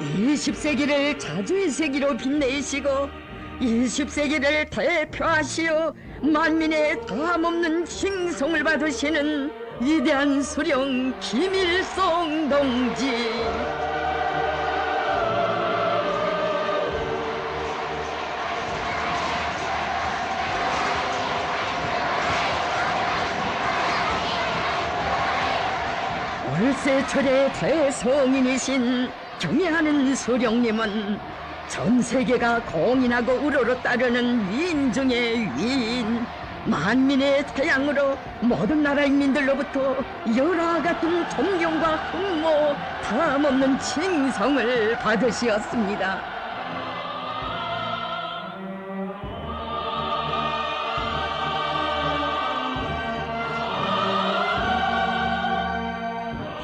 20세기를 자주의 세기로 빛내시고 20세기를 대표하시어 만민의 다함없는 칭송을 받으시는 위대한 수령 김일성 동지. 월세철의 대성인이신 경애하는 수령님은 전 세계가 공인하고 우러러 따르는 위인 중의 위인, 만민의 태양으로 모든 나라 인민들로부터 열화 같은 존경과 흠모, 다함없는 칭송을 받으시었습니다.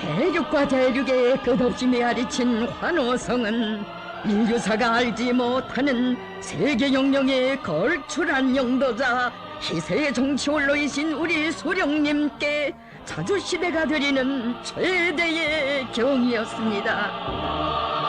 대륙과 대륙에 끝없이 메아리친 환호성은 인류사가 알지 못하는 세계 영령의 걸출한 영도자, 희세의 정치홀로이신 우리 수령님께 자주시대가 드리는 최대의 경이었습니다.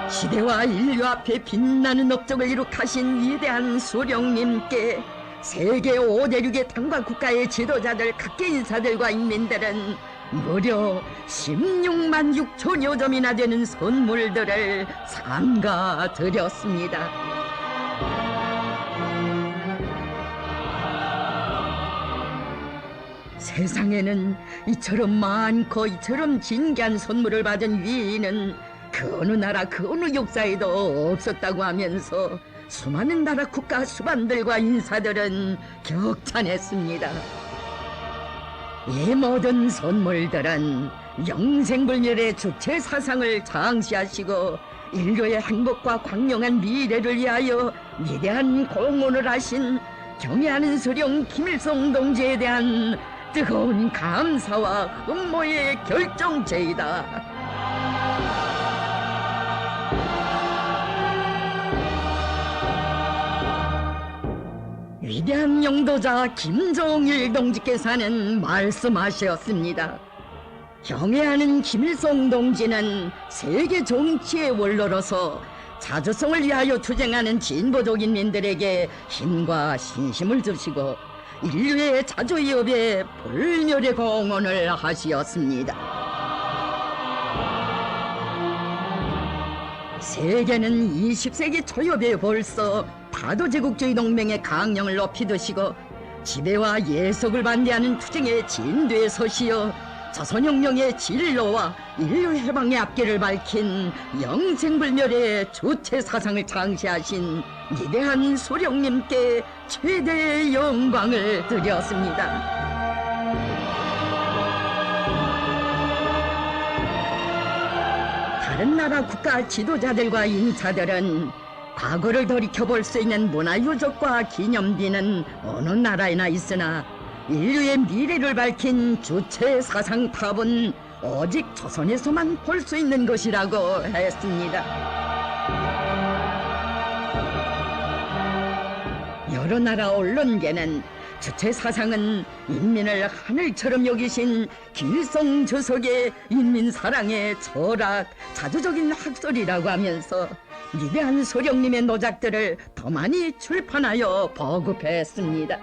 시대와 인류 앞에 빛나는 업적을 이룩하신 위대한 수령님께 세계 5대륙의 당과 국가의 지도자들, 각계 인사들과 인민들은 무려 16만 6천여 점이나 되는 선물들을 삼가 드렸습니다. 세상에는 이처럼 많고 이처럼 진귀한 선물을 받은 위인은 그 어느 나라 그 어느 역사에도 없었다고 하면서 수많은 나라 국가 수반들과 인사들은 격찬했습니다. 이 모든 선물들은 영생불멸의 주체 사상을 장시하시고 인류의 행복과 광명한 미래를 위하여 위대한 공헌을 하신 경애하는 수령 김일성 동지에 대한 뜨거운 감사와 흠모의 결정체이다. 위대한 영도자 김정일 동지께서는 말씀하셨습니다. 경애하는 김일성 동지는 세계 정치의 원로로서 자주성을 위하여 투쟁하는 진보적 인민들에게 힘과 신심을 주시고 인류의 자주위협에 불멸의 공헌을 하시었습니다. 세계는 20세기 초엽에 벌써 다도제국주의 동맹의 강령을 높이 드시고 지배와 예속을 반대하는 투쟁의 진도에 서시어 조선혁명의 진로와 인류 해방의 앞길을 밝힌 영생불멸의 주체 사상을 창시하신 위대한 수령님께 최대의 영광을 드렸습니다. 다른 나라 국가 지도자들과 인사들은 과거를 돌이켜볼 수 있는 문화유적과 기념비는 어느 나라에나 있으나 인류의 미래를 밝힌 주체 사상탑은 오직 조선에서만 볼 수 있는 것이라고 했습니다. 여러 나라 언론계는 주체 사상은 인민을 하늘처럼 여기신 길성 주석의 인민사랑의 철학, 자주적인 학설이라고 하면서 위대한 수령님의 노작들을 더 많이 출판하여 보급했습니다.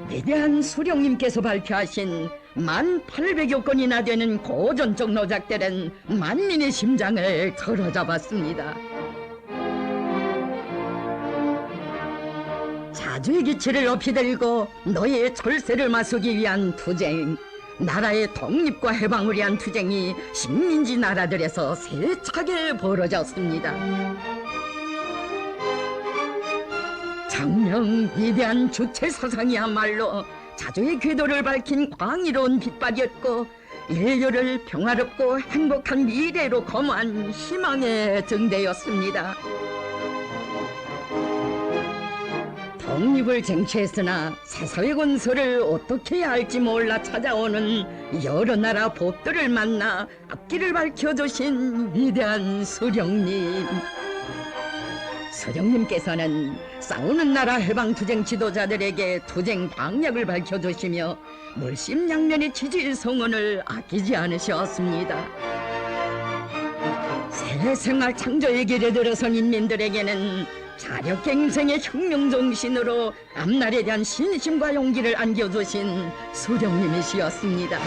위대한 수령님께서 발표하신 1800여 건이나 되는 고전적 노작들은 만민의 심장을 사로잡았습니다. 자주의 기치를 높이 들고 너의 철새를 맞서기 위한 투쟁, 나라의 독립과 해방을 위한 투쟁이 식민지 나라들에서 세차게 벌어졌습니다. 장명 위대한 주체 사상이야말로 자주의 궤도를 밝힌 광의로운 빛발이었고 인류를 평화롭고 행복한 미래로 거무한 희망의 증대였습니다. 독립을 쟁취했으나 사사회 건설을 어떻게 해야 할지 몰라 찾아오는 여러 나라 법들을 만나 앞길을 밝혀주신 위대한 수령님. 서령님께서는 싸우는 나라 해방투쟁 지도자들에게 투쟁 방향을 밝혀주시며 물심양면의 지지 성원을 아끼지 않으셨습니다. 새 생활 창조의 길에 들어선 인민들에게는 자력갱생의 혁명정신으로 앞날에 대한 신심과 용기를 안겨주신 수령님이시였습니다.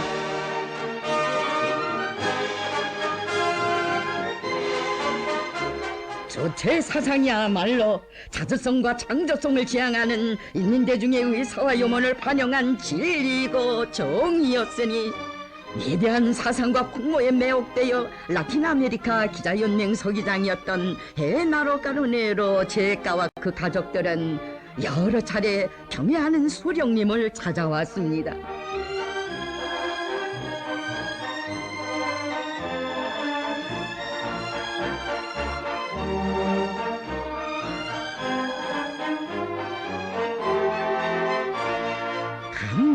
주체 사상이야말로 자주성과 창조성을 지향하는 인민대중의 의사와 염원을 반영한 진리이고 정의였으니 위대한 사상과 풍모에 매혹되어 라틴 아메리카 기자연맹 서기장이었던 헤나로 까르네로 제가와 그 가족들은 여러 차례 경애하는 수령님을 찾아왔습니다.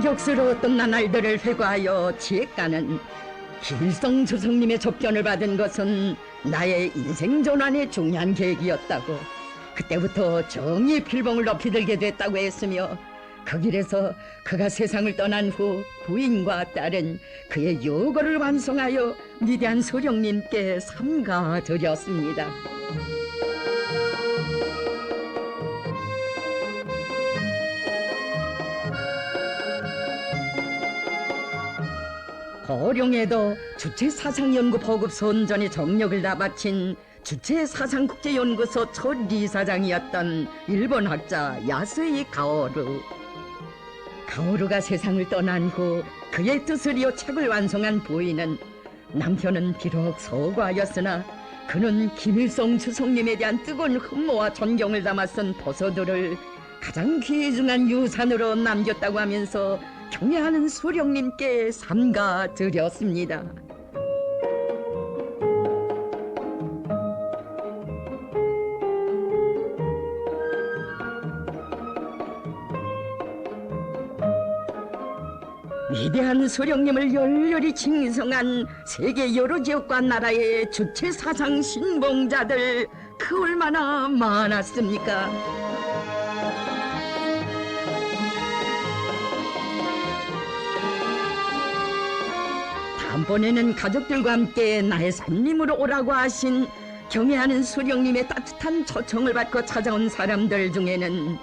감격스러웠던 나날들을 회고하여 지혜가는 김일성 주석님의 접견을 받은 것은 나의 인생 전환의 중요한 계기였다고, 그때부터 정의의 필봉을 높이 들게 됐다고 했으며, 그 길에서 그가 세상을 떠난 후 부인과 딸은 그의 요거를 완성하여 위대한 수령님께 삼가드렸습니다. 고령에도 주체사상연구 보급 선전에 정력을 다 바친 주체사상국제연구소 첫 이사장이었던 일본 학자 야스이 가오루. 가오루가 세상을 떠난 후 그의 뜻을 이어 책을 완성한 부인은 남편은 비록 서구하였으나 그는 김일성 주석님에 대한 뜨거운 흠모와 존경을 담아 쓴 도서들을 가장 귀중한 유산으로 남겼다고 하면서 경애하는 수령님께 삼가드렸습니다. 위대한 수령님을 열렬히 칭송한 세계 여러 지역과 나라의 주체사상 신봉자들 그 얼마나 많았습니까? 다음번에는 가족들과 함께 나의 손님으로 오라고 하신 경애하는 수령님의 따뜻한 초청을 받고 찾아온 사람들 중에는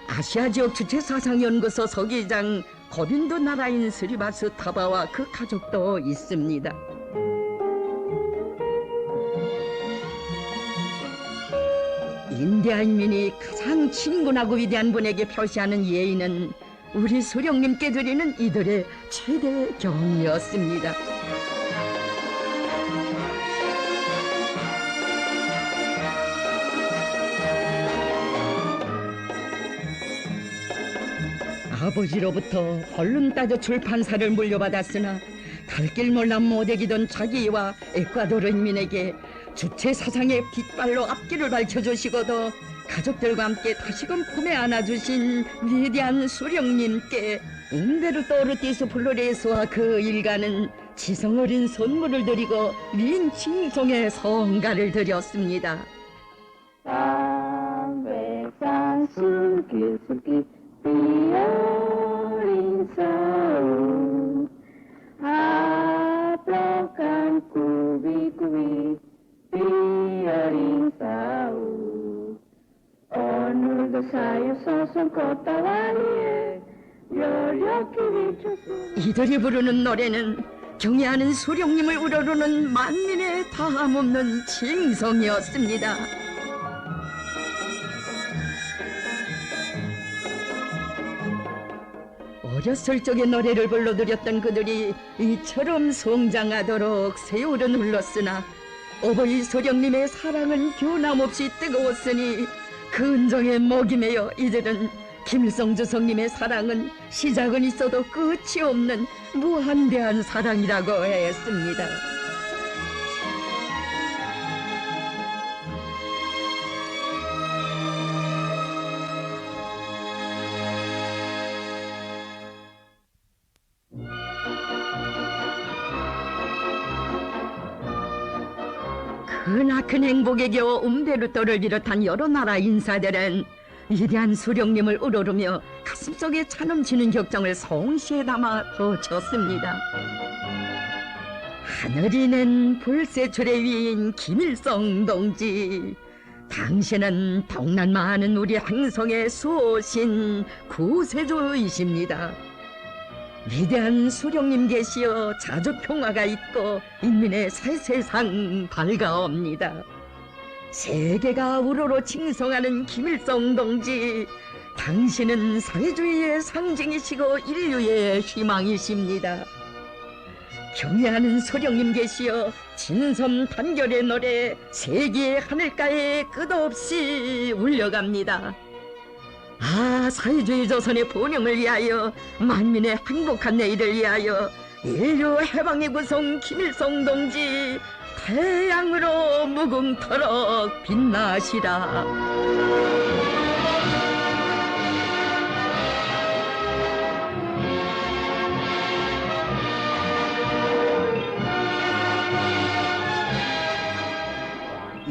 아시아 지역 주체사상연구소 서기장 고빈도 나라인 스리바스 타바와 그 가족도 있습니다. 인디아 인민이 가장 친근하고 위대한 분에게 표시하는 예의는 우리 수령님께 드리는 이들의 최대 경이었습니다. 아버지로부터 얼른 따져 출판사를 물려받았으나 갈 길 몰라 못애기던 자기와 에콰도르 인민에게 주체 사상의 빛발로 앞길을 밝혀주시고도 가족들과 함께 다시금 품에 안아주신 위대한 수령님께 umberto 오르티스 플로레스와 그 일가는 지성어린 선물을 드리고 윈 칭송의 성가를 드렸습니다. 이들이 부르는 노래는 경애하는 수령님을 우러르는 만민의 다함없는 칭송이었습니다. 어렸을 적에 노래를 불러드렸던 그들이 이처럼 성장하도록 세월은 흘렀으나 어버이 수령님의 사랑은 교남없이 뜨거웠으니 그 은정에 목이 메어 이들은 김일성 주석님의 사랑은 시작은 있어도 끝이 없는 무한대한 사랑이라고 했습니다. 크나큰 행복에 겨워 움베르토를 비롯한 여러 나라 인사들은 위대한 수령님을 우러르며 가슴속에 차넘치는 격정을 성시에 담아 바쳤습니다. 하늘이 낸 불세출의 위인 김일성 동지, 당신은 동난 많은 우리 행성의 수호신 구세주이십니다. 위대한 수령님 계시어 자주 평화가 있고 인민의 새 세상 밝아옵니다. 세계가 우러러 칭송하는 김일성 동지, 당신은 사회주의의 상징이시고 인류의 희망이십니다. 경애하는 소령님 계시어 진섬 단결의 노래 세계의 하늘가에 끝없이 울려갑니다. 아, 사회주의 조선의 번영을 위하여, 만민의 행복한 내일을 위하여 인류 해방의 구성 김일성 동지, 태양으로 무궁토록 빛나시라.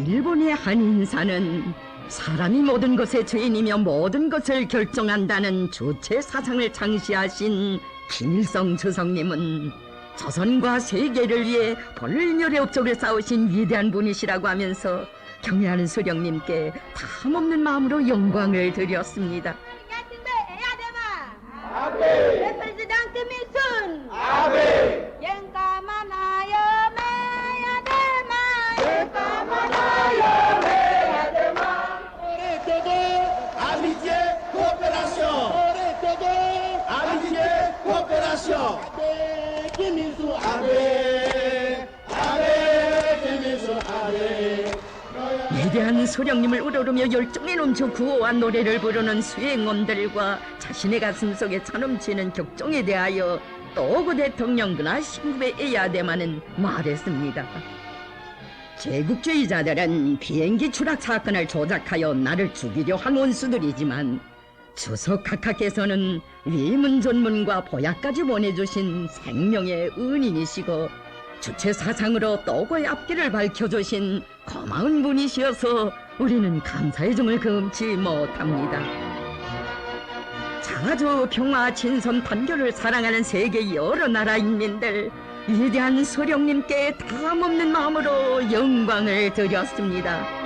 일본의 한 인사는 사람이 모든 것의 주인이며 모든 것을 결정한다는 주체 사상을 창시하신 김일성 주석님은 조선과 세계를 위해 벌렬의 업적을 쌓으신 위대한 분이시라고 하면서 경애하는 수령님께 담없는 마음으로 영광을 드렸습니다. 위대한 소령님을 우러르며 열정에 넘쳐 구호한 노래를 부르는 수행원들과 자신의 가슴속에 차넘치는 격정에 대하여 또구 대통령 그나 신부의 에야데마는 말했습니다. 제국주의자들은 비행기 추락 사건을 조작하여 나를 죽이려 한 원수들이지만 주석 각하께서는 위문존문과 보약까지 보내주신 생명의 은인이시고 주체 사상으로 또고의 앞길을 밝혀주신 고마운 분이시어서 우리는 감사의 정을 금치 못합니다. 자주 평화 진선 단결을 사랑하는 세계 여러 나라 인민들, 위대한 소령님께 담없는 마음으로 영광을 드렸습니다.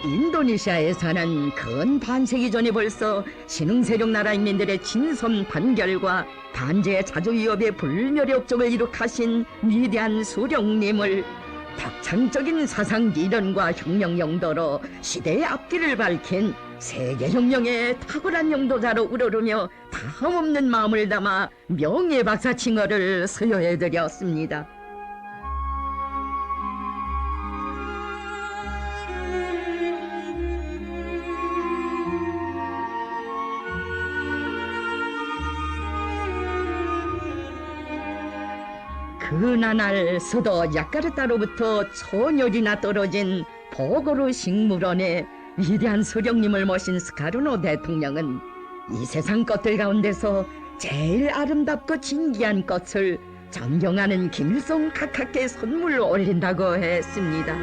인도네시아에서는 근 반세기 전에 벌써 신흥세력 나라 인민들의 진섬 단결과 반제의 자주 위협의 불멸의 업적을 이룩하신 위대한 수령님을 덕창적인 사상 이론과 혁명 용도로 시대의 앞길을 밝힌 세계혁명의 탁월한 용도자로 우러르며 다함없는 마음을 담아 명예박사 칭호를 수여해드렸습니다. 그나날 서도 야카르타로부터 천여리나 떨어진 보고르 식물원에 위대한 수령님을 모신 스카르노 대통령은 이 세상 것들 가운데서 제일 아름답고 진귀한 꽃을 존경하는 김일성 각하께 선물로 올린다고 했습니다.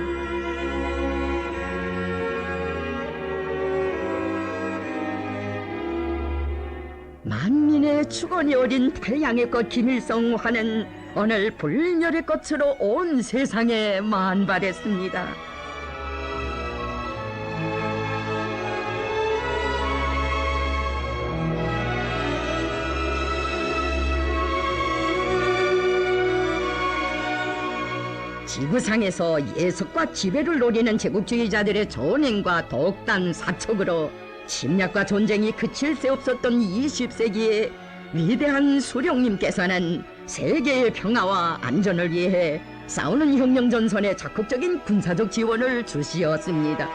만민의 축원이 어린 태양의 꽃 김일성화는 오늘 불멸의 꽃으로 온 세상에 만발했습니다. 지구상에서 예속과 지배를 노리는 제국주의자들의 전횡과 독단 사척으로 침략과 전쟁이 그칠 새 없었던 20세기에 위대한 수령님께서는 세계의 평화와 안전을 위해 싸우는 혁명 전선에 적극적인 군사적 지원을 주시었습니다.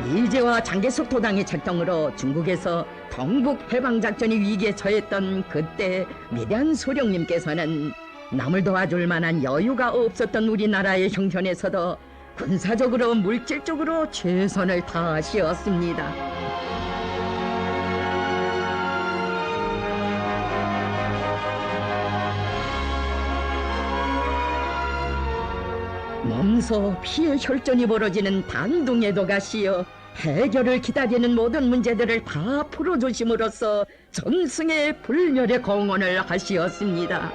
미제와 장개석 도당의 책동으로 중국에서 동북 해방작전이 위기에 처했던 그때 위대한 수령님께서는 남을 도와줄 만한 여유가 없었던 우리나라의 형편에서도 군사적으로 물질적으로 최선을 다하시었습니다. 몸소 피의 혈전이 벌어지는 단둥에도 가시어 해결을 기다리는 모든 문제들을 다 풀어주심으로써 전승의 불멸의 공헌을 하시었습니다.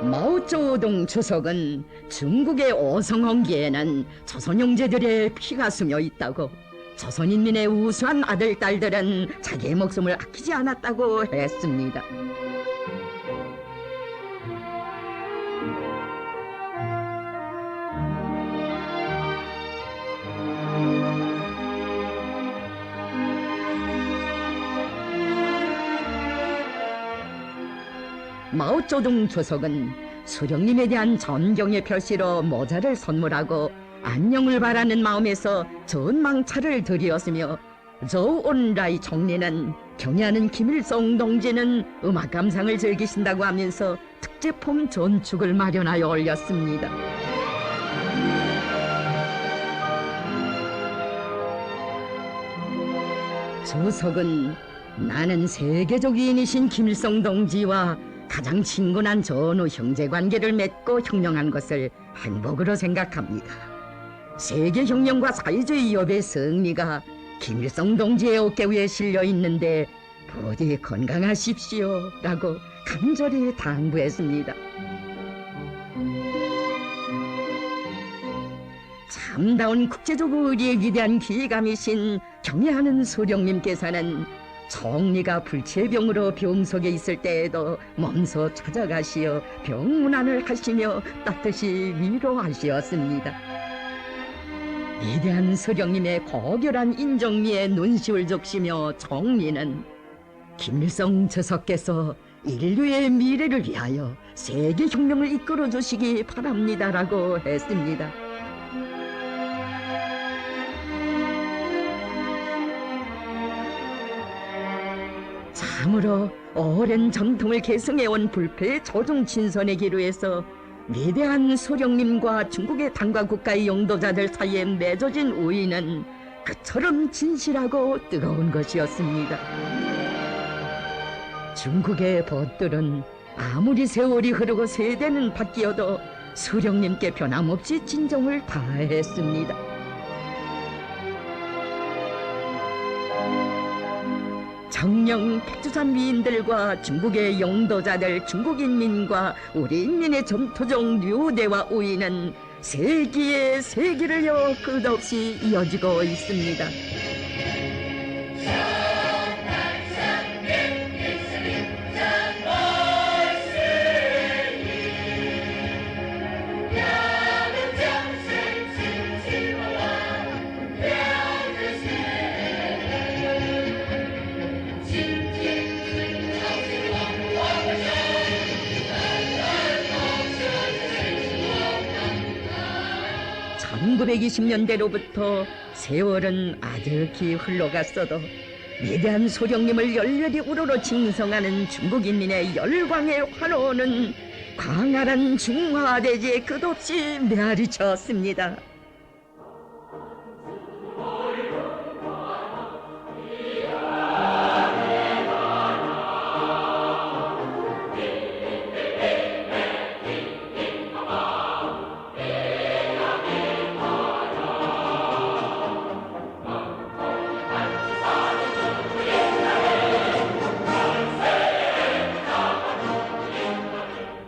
마오쩌둥 주석은 중국의 오성홍기에는 조선 형제들의 피가 스며 있다고, 조선인민의 우수한 아들, 딸들은 자기의 목숨을 아끼지 않았다고 했습니다. 마오쩌둥 주석은 수령님에 대한 존경의 표시로 모자를 선물하고 안녕을 바라는 마음에서 전망차를 드리었으며, 조온라이 총리는 경애하는 김일성 동지는 음악 감상을 즐기신다고 하면서 특제품 전축을 마련하여 올렸습니다. 주석은 나는 세계적인이신 김일성 동지와 가장 친근한 전후 형제관계를 맺고 혁명한 것을 행복으로 생각합니다. 세계혁명과 사회주의 협의 승리가 김일성 동지의 어깨 위에 실려 있는데 부디 건강하십시오 라고 간절히 당부했습니다. 참다운 국제적 의리에 위대한 기감이신 경애하는 수령님께서는 총리가 불치병으로 병석에 있을 때에도 몸소 찾아가시어 병문안을 하시며 따뜻이 위로하시었습니다. 위대한 수령님의 고결한 인정미에 눈시울 적시며 총리는 김일성 주석께서 인류의 미래를 위하여 세계혁명을 이끌어 주시기 바랍니다라고 했습니다. 참으로 오랜 전통을 계승해온 불패의 조정 친선의 기로에서 위대한 수령님과 중국의 당과 국가의 영도자들 사이에 맺어진 우애는 그처럼 진실하고 뜨거운 것이었습니다. 중국의 벗들은 아무리 세월이 흐르고 세대는 바뀌어도 수령님께 변함없이 진정을 다했습니다. 정령 백두산 위인들과 중국의 영도자들, 중국인민과 우리 인민의 전투적 류대와 우애는 세기의 세기를요 끝없이 이어지고 있습니다. (1920년대로부터) 세월은 아득히 흘러갔어도 위대한 소령님을 열렬히 우러러 칭송하는 중국인민의 열광의 환호는 광활한 중화대지에 끝없이 메아리쳤습니다.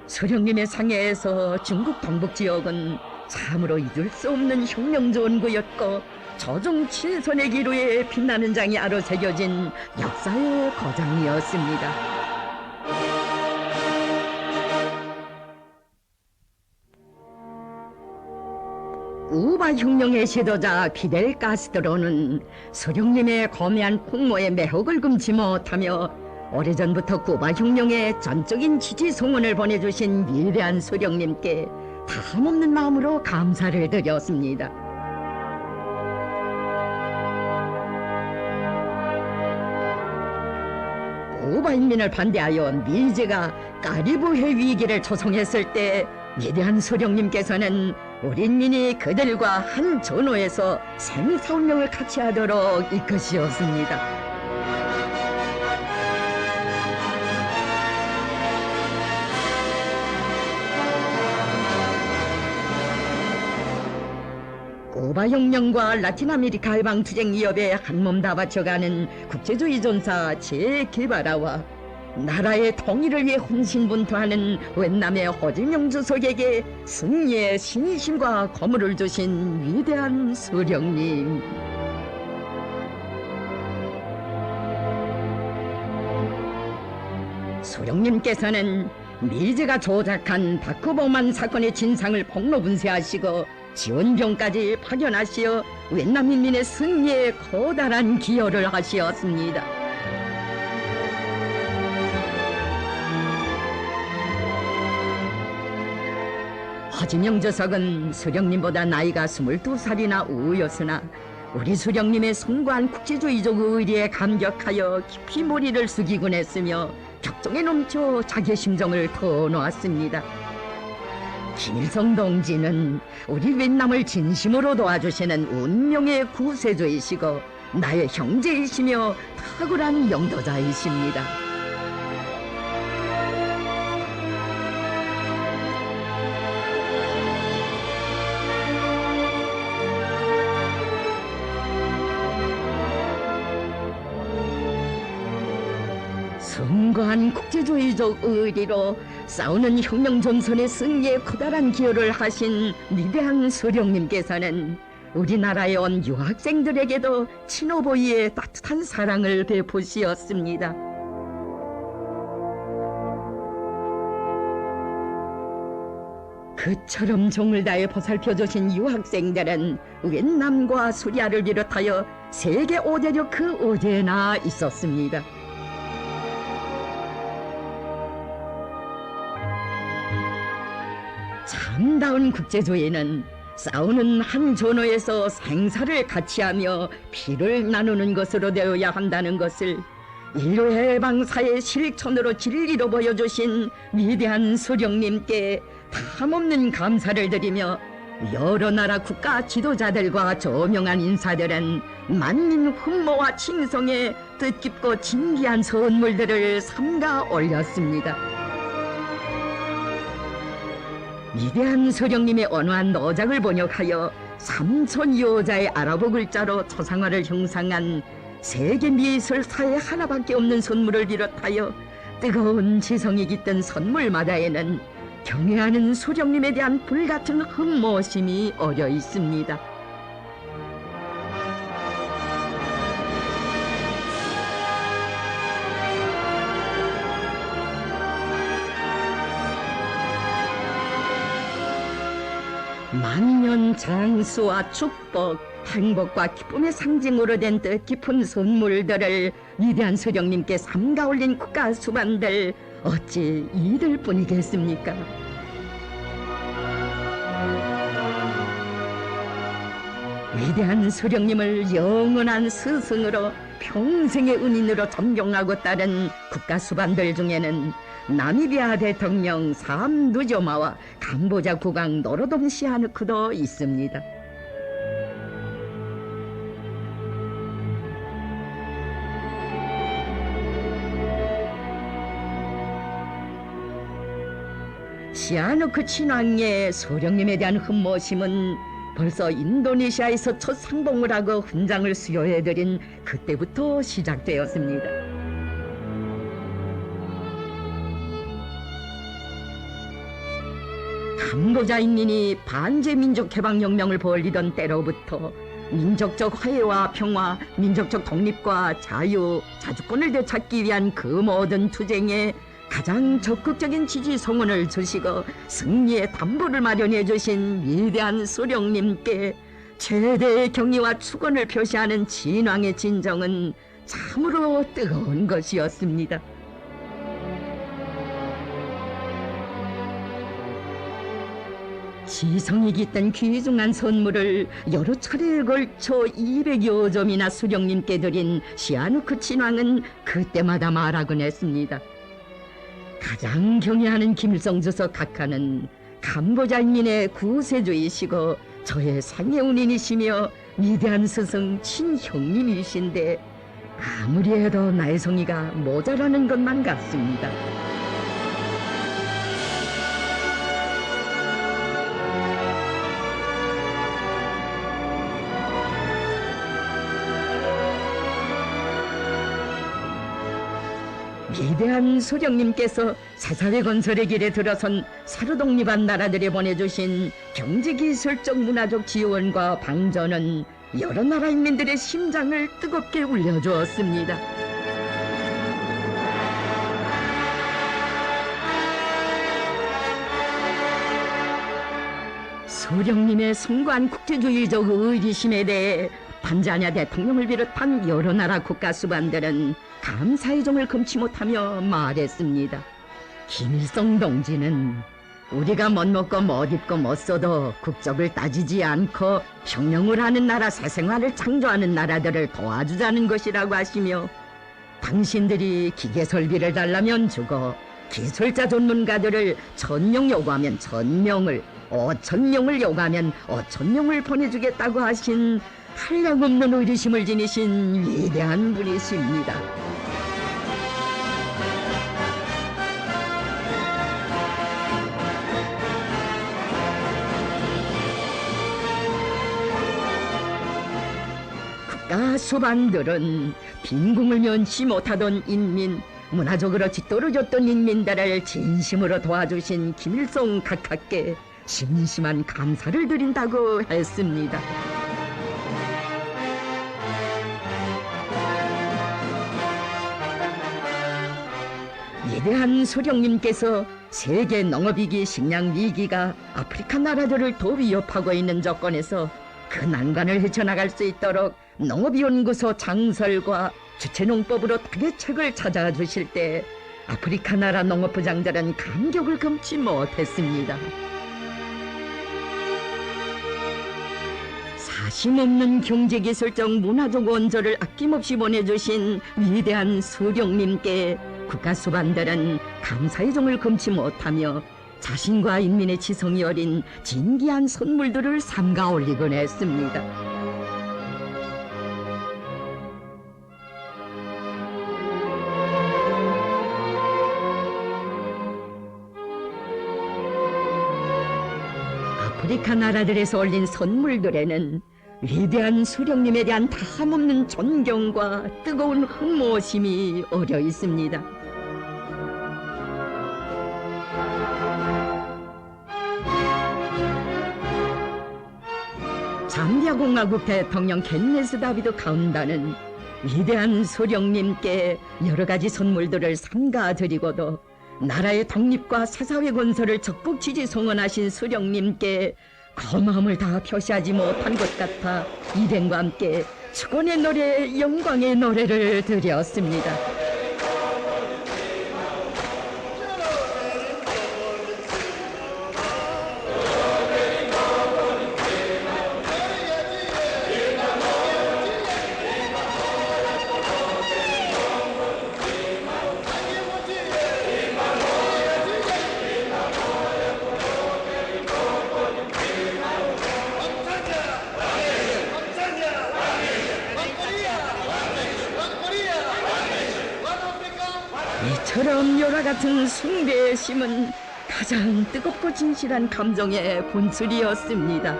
수령님의 상해에서 중국 동북 지역은 참으로 잊을 수 없는 혁명전구였고 조정 친선의 기로에 빛나는 장이 아로 새겨진 역사의 거장이었습니다. 쿠바 혁명의 지도자 피델 카스트로는 수령님의 거대한 폭로에 매혹을 금치 못하며 오래전부터 쿠바 혁명에 전적인 지지 성원을 보내주신 위대한 수령님께 다함없는 마음으로 감사를 드렸습니다. 쿠바 인민을 반대하여 미제가 까리브해 위기를 초송했을 때 위대한 수령님께서는 우리 인민이 그들과 한 전호에서 생사운명을 같이 하도록 이끄시었습니다. 쿠바 혁명과 라틴 아메리카 해방 투쟁 위협에 한몸 다 바쳐가는 국제주의 전사 제 게바라와 나라의 통일을 위해 혼신분투하는 웬남의 호지명 주석에게 승리의 신심과 거물을 주신 위대한 수령님. 수령님께서는 미제가 조작한 다크보만 사건의 진상을 폭로분쇄하시고 지원병까지 파견하시어 웬남 인민의 승리에 커다란 기여를 하시었습니다. 허지명 주석은 수령님보다 나이가 22살이나 우였으나 우리 수령님의 숭고한 국제주의적 의리에 감격하여 깊이 머리를 숙이곤 했으며 격정에 넘쳐 자기의 심정을 터놓았습니다. 김일성 동지는 우리 웬남을 진심으로 도와주시는 운명의 구세주이시고 나의 형제이시며 탁월한 영도자이십니다. 숭고한 국제주의적 의리로 싸우는 혁명 전선의 승리에 커다란 기여를 하신 위대한 수령님께서는 우리나라에 온 유학생들에게도 친오보이의 따뜻한 사랑을 베푸시었습니다. 그처럼 종을 다해 보살펴주신 유학생들은 웬남과 수리아를 비롯하여 세계 5대륙 그 어디에나 있었습니다. 참다운 국제주의는 싸우는 한 전호에서 생사를 같이하며 피를 나누는 것으로 되어야 한다는 것을 인류 해방사의 실천으로 진리로 보여주신 위대한 수령님께 탐없는 감사를 드리며 여러 나라 국가 지도자들과 저명한 인사들은 만민 흠모와 칭송에 뜻깊고 진귀한 선물들을 삼가 올렸습니다. 위대한 수령님의 언어한 노작을 번역하여 삼천 여자의 아랍어 글자로 초상화를 형상한 세계 미술사에 하나밖에 없는 선물을 비롯하여 뜨거운 지성이 깃든 선물마다에는 경애하는 수령님에 대한 불같은 흠모심이 어려 있습니다. 만년 장수와 축복, 행복과 기쁨의 상징으로 된 뜻깊은 선물들을 위대한 수령님께 삼가 올린 국가 수반들 어찌 이들뿐이겠습니까? 위대한 수령님을 영원한 스승으로 평생의 은인으로 존경하고 따른 국가 수반들 중에는 나미비아 대통령 삼 누조마와 캄보자 국왕 노로동 시하누크도 있습니다. 시하누크 친왕의 수령님에 대한 흠모심은 벌써 인도네시아에서 첫 상봉을 하고 훈장을 수여해드린 그때부터 시작되었습니다. 캄보자 인민이 반제민족 해방혁명을 벌이던 때로부터 민족적 화해와 평화, 민족적 독립과 자유, 자주권을 되찾기 위한 그 모든 투쟁에 가장 적극적인 지지 성원을 주시고 승리의 담보를 마련해 주신 위대한 수령님께 최대의 경의와 축원을 표시하는 진왕의 진정은 참으로 뜨거운 것이었습니다. 지성이 깃든 귀중한 선물을 여러 차례에 걸쳐 200여 점이나 수령님께 드린 시아누크 친왕은 그때마다 말하곤 했습니다. 가장 경애하는 김일성 주석 각하는 캄보자 인민의 구세주이시고 저의 상해운인이시며 위대한 스승 친형님이신데 아무리 해도 나의 성의가 모자라는 것만 같습니다. 위대한 소령님께서 사사회 건설의 길에 들어선 사르독립한 나라들에 보내주신 경제기술적 문화적 지원과 방전은 여러 나라 인민들의 심장을 뜨겁게 울려주었습니다. 소령님의 숭고한 국제주의적 의리심에 대해 탄자니아 대통령을 비롯한 여러 나라 국가 수반들은 감사의 종을 금치 못하며 말했습니다. 김일성 동지는 우리가 못 먹고 못 입고 못 써도 국적을 따지지 않고 평령을 하는 나라 새생활을 창조하는 나라들을 도와주자는 것이라고 하시며 당신들이 기계 설비를 달라면 주고 기술자 전문가들을 1000명 요구하면 1000명을 5000명을 요구하면 5000명을 보내주겠다고 하신 한량없는 의리심을 지니신 위대한 분이십니다. 국가 수반들은 빈궁을 면치 못하던 인민, 문화적으로 짓떨어졌던 인민들을 진심으로 도와주신 김일성 각하께 심심한 감사를 드린다고 했습니다. 위대한 소령님께서 세계 농업위기, 식량위기가 아프리카 나라들을 더 위협하고 있는 조건에서 그 난관을 헤쳐나갈 수 있도록 농업연구소 창설과 주체농법으로 타개책을 찾아주실 때 아프리카 나라 농업부장들은 감격을 금치 못했습니다. 사심없는 경제기술적 문화적 원조를 아낌없이 보내주신 위대한 소령님께 국가 수반들은 감사의 종을 금치 못하며 자신과 인민의 지성이 어린 진귀한 선물들을 삼가 올리곤 했습니다. 아프리카 나라들에서 올린 선물들에는 위대한 수령님에 대한 다함없는 존경과 뜨거운 흠모심이 어려 있습니다. 잠비아 공화국 대통령 켄네스 다비드 카운다는 위대한 소령님께 여러 가지 선물들을 삼가 드리고도 나라의 독립과 사사회 건설을 적극 지지 성원하신 소령님께 고마움을 다 표시하지 못한 것 같아 일행과 함께 축원의 노래, 영광의 노래를 드렸습니다. 이처럼 요라 같은 숭배의 심은 가장 뜨겁고 진실한 감정의 본술이었습니다.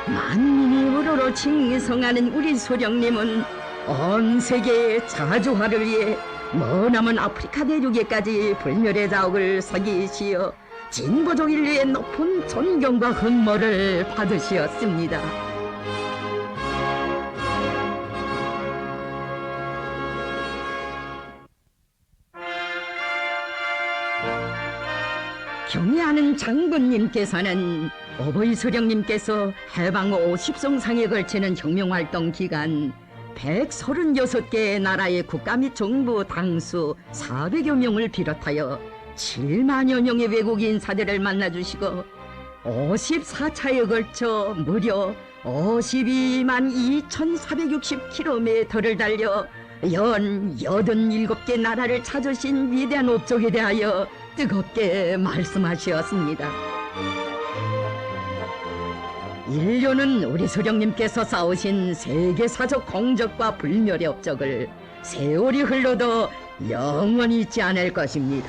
만민이 우러러 칭송하는 우리 소령님은 온 세계의 자주화를 위해 머나먼 아프리카 대륙에까지 불멸의 자욱을 서기시어 진보적 인류의 높은 존경과 흠모를 받으시었습니다. 경애하는 친애하는 장군님께서는 어버이 수령님께서 해방 50성상에 걸치는 혁명활동 기간 136개의 나라의 국가 및 정부 당수 400여 명을 비롯하여 7만여 명의 외국 인사들을 만나주시고 54차에 걸쳐 무려 52만 2,460km를 달려 연 87개 나라를 찾으신 위대한 업적에 대하여 뜨겁게 말씀하셨습니다. 인류는 우리 수령님께서 쌓으신 세계사적 공적과 불멸의 업적을 세월이 흘러도 영원히 잊지 않을 것입니다.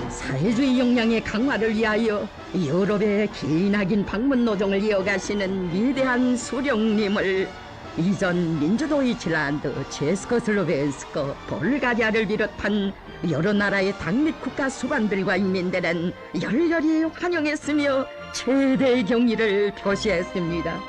사회주의 역량의 강화를 위하여 유럽의 기나긴 방문 노정을 이어가시는 위대한 수령님을 이전 민주도이칠란드, 체스코슬로베스크, 볼가리아를 비롯한 여러 나라의 당 및 국가 수반들과 인민들은 열렬히 환영했으며 최대의 경의를 표시했습니다.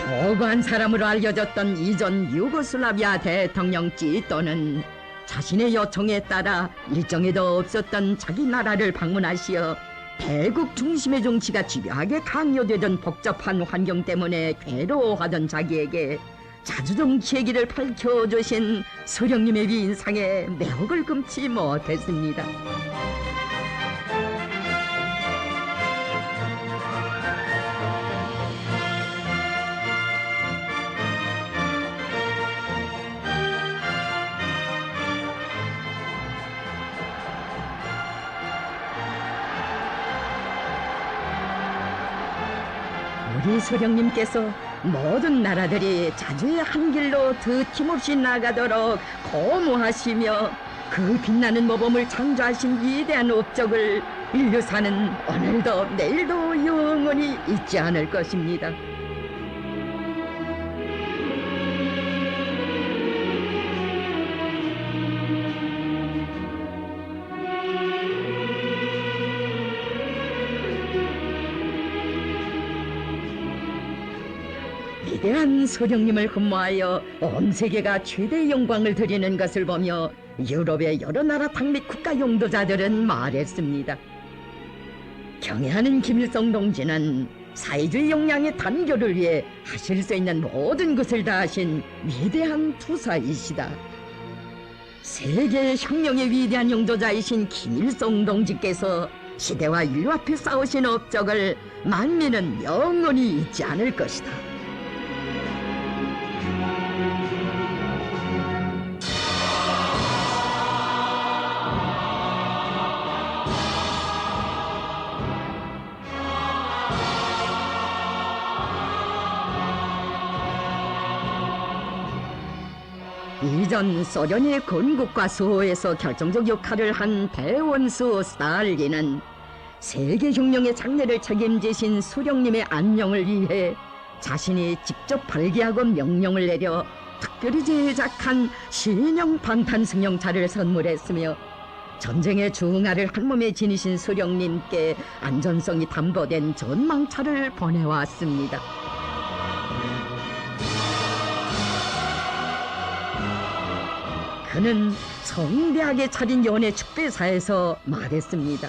거부한 사람으로 알려졌던 이전 유고슬라비아 대통령 티토는 자신의 요청에 따라 일정에도 없었던 자기 나라를 방문하시어 대국 중심의 정치가 집요하게 강요되던 복잡한 환경 때문에 괴로워하던 자기에게 자주정치의 길을 밝혀주신 수령님의 위인상에 매혹을 금치 못했습니다. 우리 수령님께서 모든 나라들이 자주의 한 길로 드침없이 나가도록 고무하시며 그 빛나는 모범을 창조하신 위대한 업적을 인류사는 오늘도 내일도 영원히 잊지 않을 것입니다. 위대한 수령님을 근무하여 온 세계가 최대의 영광을 드리는 것을 보며 유럽의 여러 나라 당 및 국가 용도자들은 말했습니다. 경애하는 김일성 동지는 사회주의 역량의 단결을 위해 하실 수 있는 모든 것을 다하신 위대한 투사이시다. 세계 혁명의 위대한 용도자이신 김일성 동지께서 시대와 인류 앞에 싸우신 업적을 만민은 영원히 잊지 않을 것이다. 이전 소련의 건국과 수호에서 결정적 역할을 한 대원수 스탈린은 세계혁명의 장래를 책임지신 수령님의 안녕을 위해 자신이 직접 발기하고 명령을 내려 특별히 제작한 신형 방탄승용차를 선물했으며 전쟁의 중화를 한몸에 지니신 수령님께 안전성이 담보된 전망차를 보내왔습니다. 그는 성대하게 차린 연애 축배사에서 말했습니다.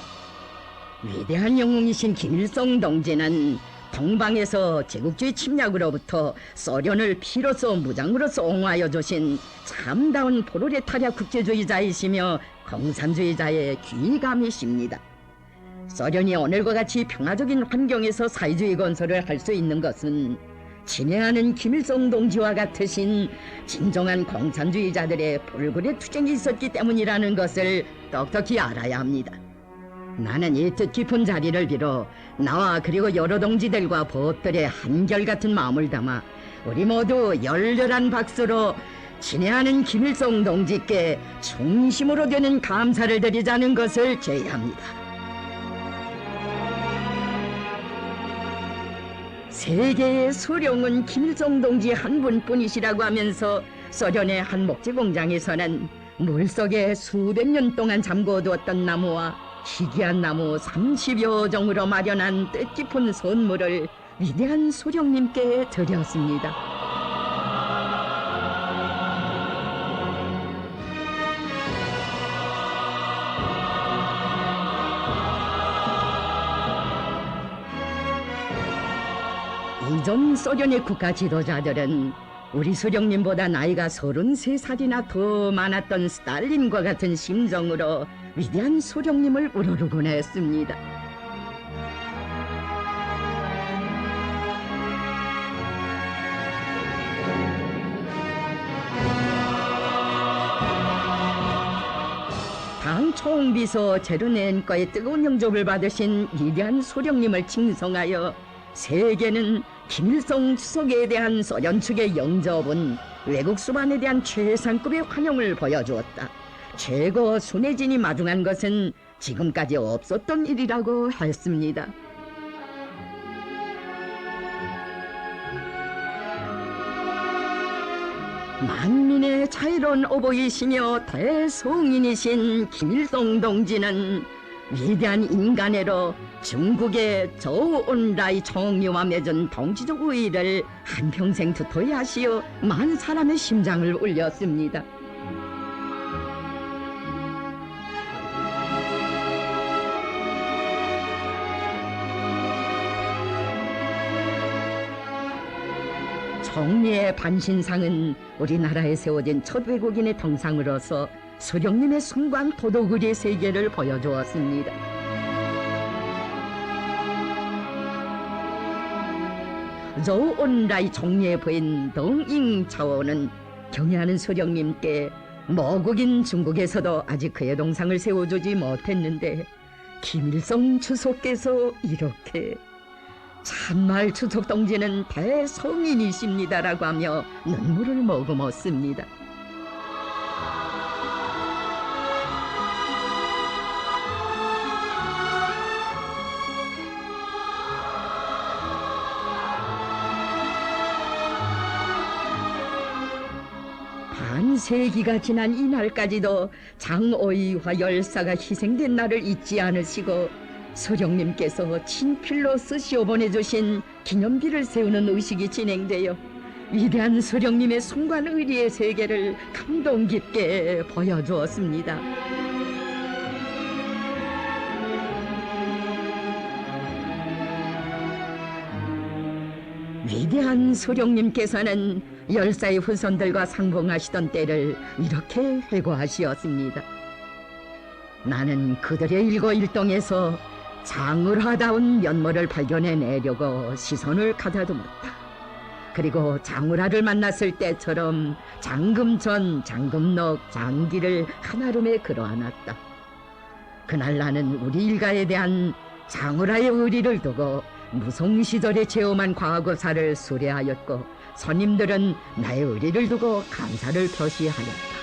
위대한 영웅이신 김일성 동지는 동방에서 제국주의 침략으로부터 소련을 피로써 무장으로서 옹호하여 주신 참다운 프롤레타리아 국제주의자이시며 공산주의자의 귀감이십니다. 소련이 오늘과 같이 평화적인 환경에서 사회주의 건설을 할 수 있는 것은 친애하는 김일성 동지와 같으신 진정한 공산주의자들의 불굴의 투쟁이 있었기 때문이라는 것을 똑똑히 알아야 합니다. 나는 이 뜻깊은 자리를 빌어 나와 그리고 여러 동지들과 보들의 한결같은 마음을 담아 우리 모두 열렬한 박수로 친애하는 김일성 동지께 중심으로 되는 감사를 드리자는 것을 제의합니다. 세계의 수령은 김일성 동지 한 분뿐이시라고 하면서 소련의 한 목재 공장에서는 물속에 수백 년 동안 잠궈두었던 나무와 희귀한 나무 30여 종으로 마련한 뜻깊은 선물을 위대한 소령님께 드렸습니다. 이전 소련의 국가 지도자들은 우리 수령님보다 나이가 33살이나 더 많았던 스탈린과 같은 심정으로 위대한 수령님을 우러르곤 했습니다. 당 총비서 제르넨거의 뜨거운 영접을 받으신 위대한 수령님을 칭송하여 세계는 김일성 주석에 대한 소련 측의 영접은 외국 수반에 대한 최상급의 환영을 보여주었다. 최고 순회진이 마중한 것은 지금까지 없었던 일이라고 했습니다. 만민의 자유로운 어버이시며 대성인이신 김일성 동지는 위대한 인간애로 중국의 저온라이 총리와 맺은 동지적 우위를 한평생 두터이 하시어 많은 사람의 심장을 울렸습니다. 총리의 반신상은 우리나라에 세워진 첫 외국인의 동상으로서 수령님의 숭고한 도덕의리 세계를 보여주었습니다. 조온라이 총리의 부인 덩잉차오는 경애하는 수령님께 모국인 중국에서도 아직 그의 동상을 세워주지 못했는데 김일성 주석께서 이렇게 참말 주석 동지는 대성인이십니다라고 하며 눈물을 머금었습니다. 반세기가 지난 이날까지도 장오이화 열사가 희생된 날을 잊지 않으시고 수령님께서 친필로 쓰시어 보내주신 기념비를 세우는 의식이 진행되어 위대한 수령님의 숭고한 의리의 세계를 감동 깊게 보여주었습니다. 위대한 수령님께서는 열사의 후손들과 상봉하시던 때를 이렇게 회고하시었습니다. 나는 그들의 일거일동에서 장울하다운 면모를 발견해내려고 시선을 가다듬었다. 그리고 장울하를 만났을 때처럼 장금전, 장금록, 장기를 한아름에 그려안았다. 그날 나는 우리 일가에 대한 장울하의 의리를 두고 무송시절에 체험한 과거사를 수레하였고 손님들은 나의 의리를 두고 감사를 표시하였다.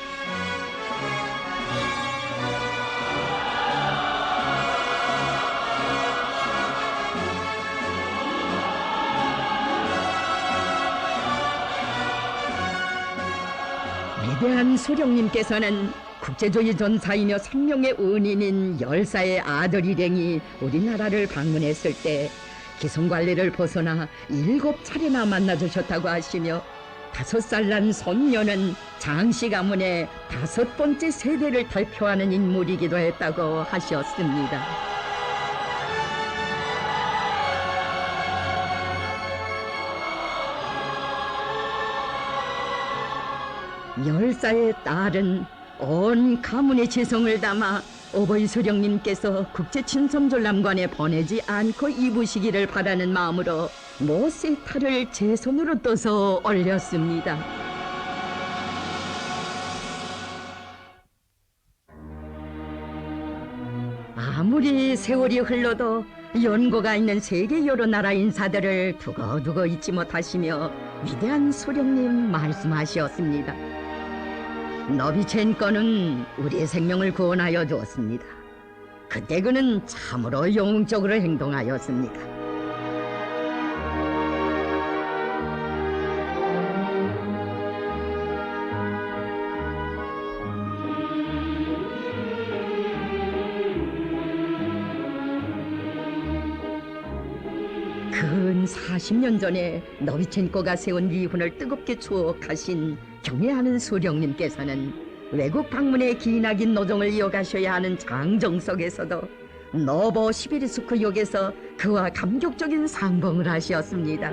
위대한 수령님께서는 국제주의 전사이며 생명의 은인인 열사의 아들 일행이 우리나라를 방문했을 때 기승관리를 벗어나 7차례나 만나주셨다고 하시며 5살 난 손녀는 장씨 가문의 5번째 세대를 대표하는 인물이기도 했다고 하셨습니다. 열사의 딸은 온 가문의 재성을 담아 어버이 수령님께서 국제친선전람관에 보내지 않고 입으시기를 바라는 마음으로 모세탈을 제 손으로 떠서 올렸습니다. 아무리 세월이 흘러도 연고가 있는 세계 여러 나라 인사들을 두고두고 잊지 못하시며 위대한 수령님 말씀하셨습니다. 노비첸거는 우리의 생명을 구원하여 주었습니다. 그때 그는 참으로 영웅적으로 행동하였습니다. 근 40년 전에 너비첸코가 세운 미훈을 뜨겁게 추억하신 경애하는 수령님께서는 외국 방문의 기나긴 노정을 이어가셔야 하는 장정 속에서도 노보시비리스크 역에서 그와 감격적인 상봉을 하셨습니다.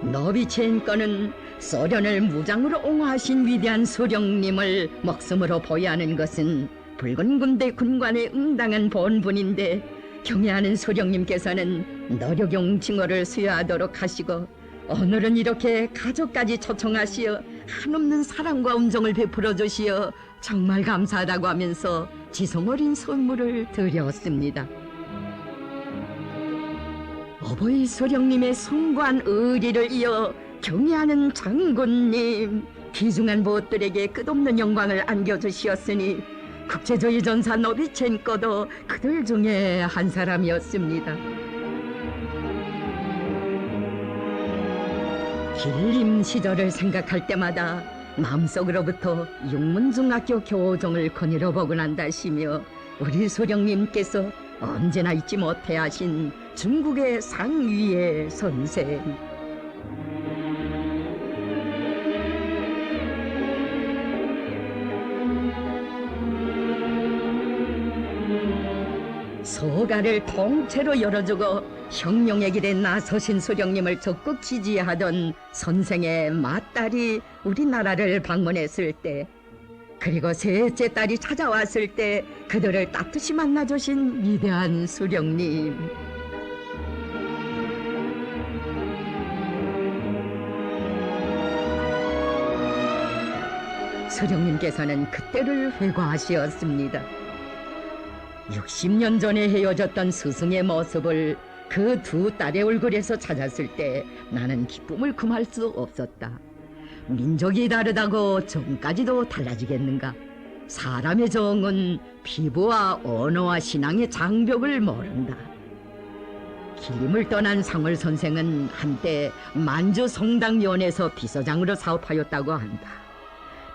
노비첸코는 소련을 무장으로 옹호하신 위대한 수령님을 목숨으로 보유하는 것은 붉은 군대 군관의 응당한 본분인데, 경애하는 수령님께서는 노력용 징후를 수여하도록 하시고 오늘은 이렇게 가족까지 초청하시어 한없는 사랑과 온정을 베풀어 주시어 정말 감사하다고 하면서 지성어린 선물을 드렸습니다. 어버이 수령님의 숭고한 의리를 이어 경애하는 장군님, 귀중한 무엇들에게 끝없는 영광을 안겨주시었으니 국제주의 전사 노비첸코도 그들 중에 한 사람이었습니다. 길림 시절을 생각할 때마다 마음속으로부터 육문중학교 교정을 거닐어 보곤 한다시며 우리 수령님께서 언제나 잊지 못해 하신 중국의 상위의 선생, 소가를 통째로 열어주고 혁명의 길에 나서신 수령님을 적극 지지하던 선생의 맏딸이 우리나라를 방문했을 때, 그리고 셋째 딸이 찾아왔을 때 그들을 따뜻이 만나주신 위대한 수령님, 수령님께서는 그때를 회고하시었습니다. 60년 전에 헤어졌던 스승의 모습을 그 두 딸의 얼굴에서 찾았을 때 나는 기쁨을 금할 수 없었다. 민족이 다르다고 정까지도 달라지겠는가? 사람의 정은 피부와 언어와 신앙의 장벽을 모른다. 길림을 떠난 상월 선생은 한때 만주 성당위원회에서 비서장으로 사업하였다고 한다.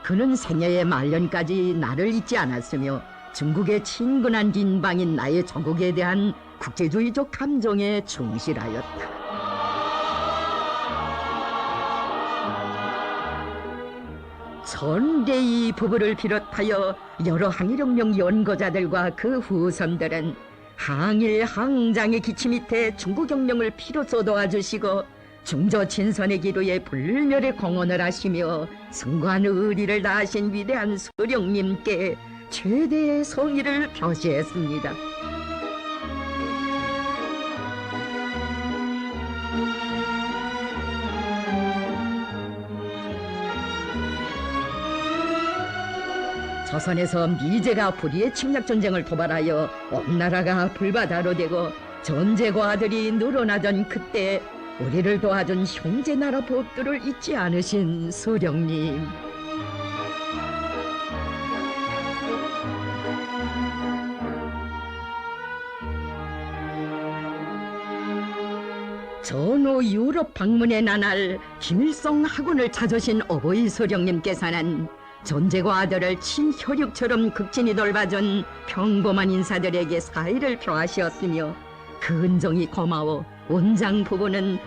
그는 생애의 말년까지 나를 잊지 않았으며 중국의 친근한邻邦인 나의 조국에 대한 국제주의적 감정에 충실하였다. 전대이 부부를 비롯하여 여러 항일혁명 연구자들과 그 후손들은 항일 항장의 기치 밑에 중국혁명을 피로써 도와주시고 중조친선의 기로에 불멸의 공헌을 하시며 숭고한 의리를 다하신 위대한 수령님께 최대의 성의를 표시했습니다. 조선에서 미제가 불의의 침략전쟁을 도발하여 온 나라가 불바다로 되고 전제과들이 늘어나던 그때 우리를 도와준 형제나라 법들을 잊지 않으신 수령님, 전후 유럽 방문의 나날 김일성 학원을 찾으신 어버이 수령님께서는 존재과 아들을 친혈육처럼 극진히 돌봐준 평범한 인사들에게 사의를 표하시었으며 그 은정이 고마워 원장 부부는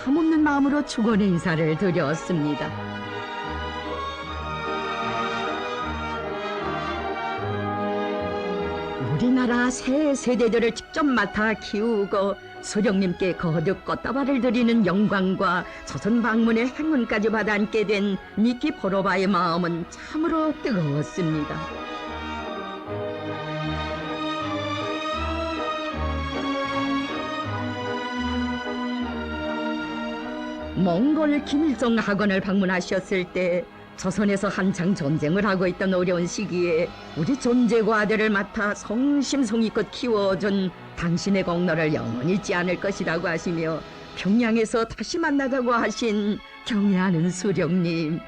탐없는 마음으로 축원의 인사를 드렸습니다. 우리나라 새 세대들을 직접 맡아 키우고 수령님께 거듭 꽃다발을 드리는 영광과 조선 방문의 행운까지 받아 안게 된 니키포로바의 마음은 참으로 뜨거웠습니다. 몽골 김일성 학원을 방문하셨을 때 조선에서 한창 전쟁을 하고 있던 어려운 시기에 우리 존재과 아들을 맡아 성심성의껏 키워준 당신의 공로를 영원히 잊지 않을 것이라고 하시며 평양에서 다시 만나자고 하신 경애하는 수령님,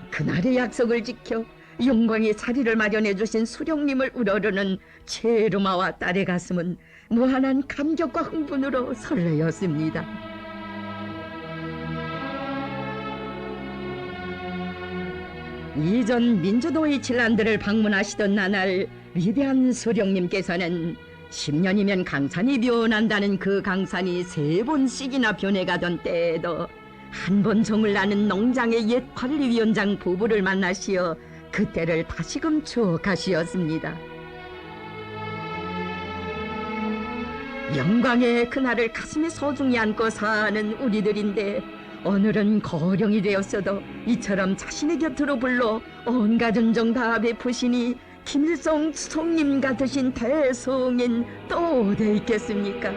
그날의 약속을 지켜 영광의 자리를 마련해 주신 수령님을 우러르는 체르마와 딸의 가슴은 무한한 감격과 흥분으로 설레었습니다. 이전 민주도의 칠란드를 방문하시던 나날 위대한 소령님께서는 10년이면 강산이 변한다는 그 강산이 3번씩이나 변해가던 때에도 한 번 종을 나는 농장의 옛 관리위원장 부부를 만나시어 그때를 다시금 추억하시었습니다. 영광의 그날을 가슴에 소중히 안고 사는 우리들인데 오늘은 거령이 되었어도 이처럼 자신의 곁으로 불러 온 가정정 다 베푸시니 김일성 주석님 같으신 대성인 또 어디 있겠습니까?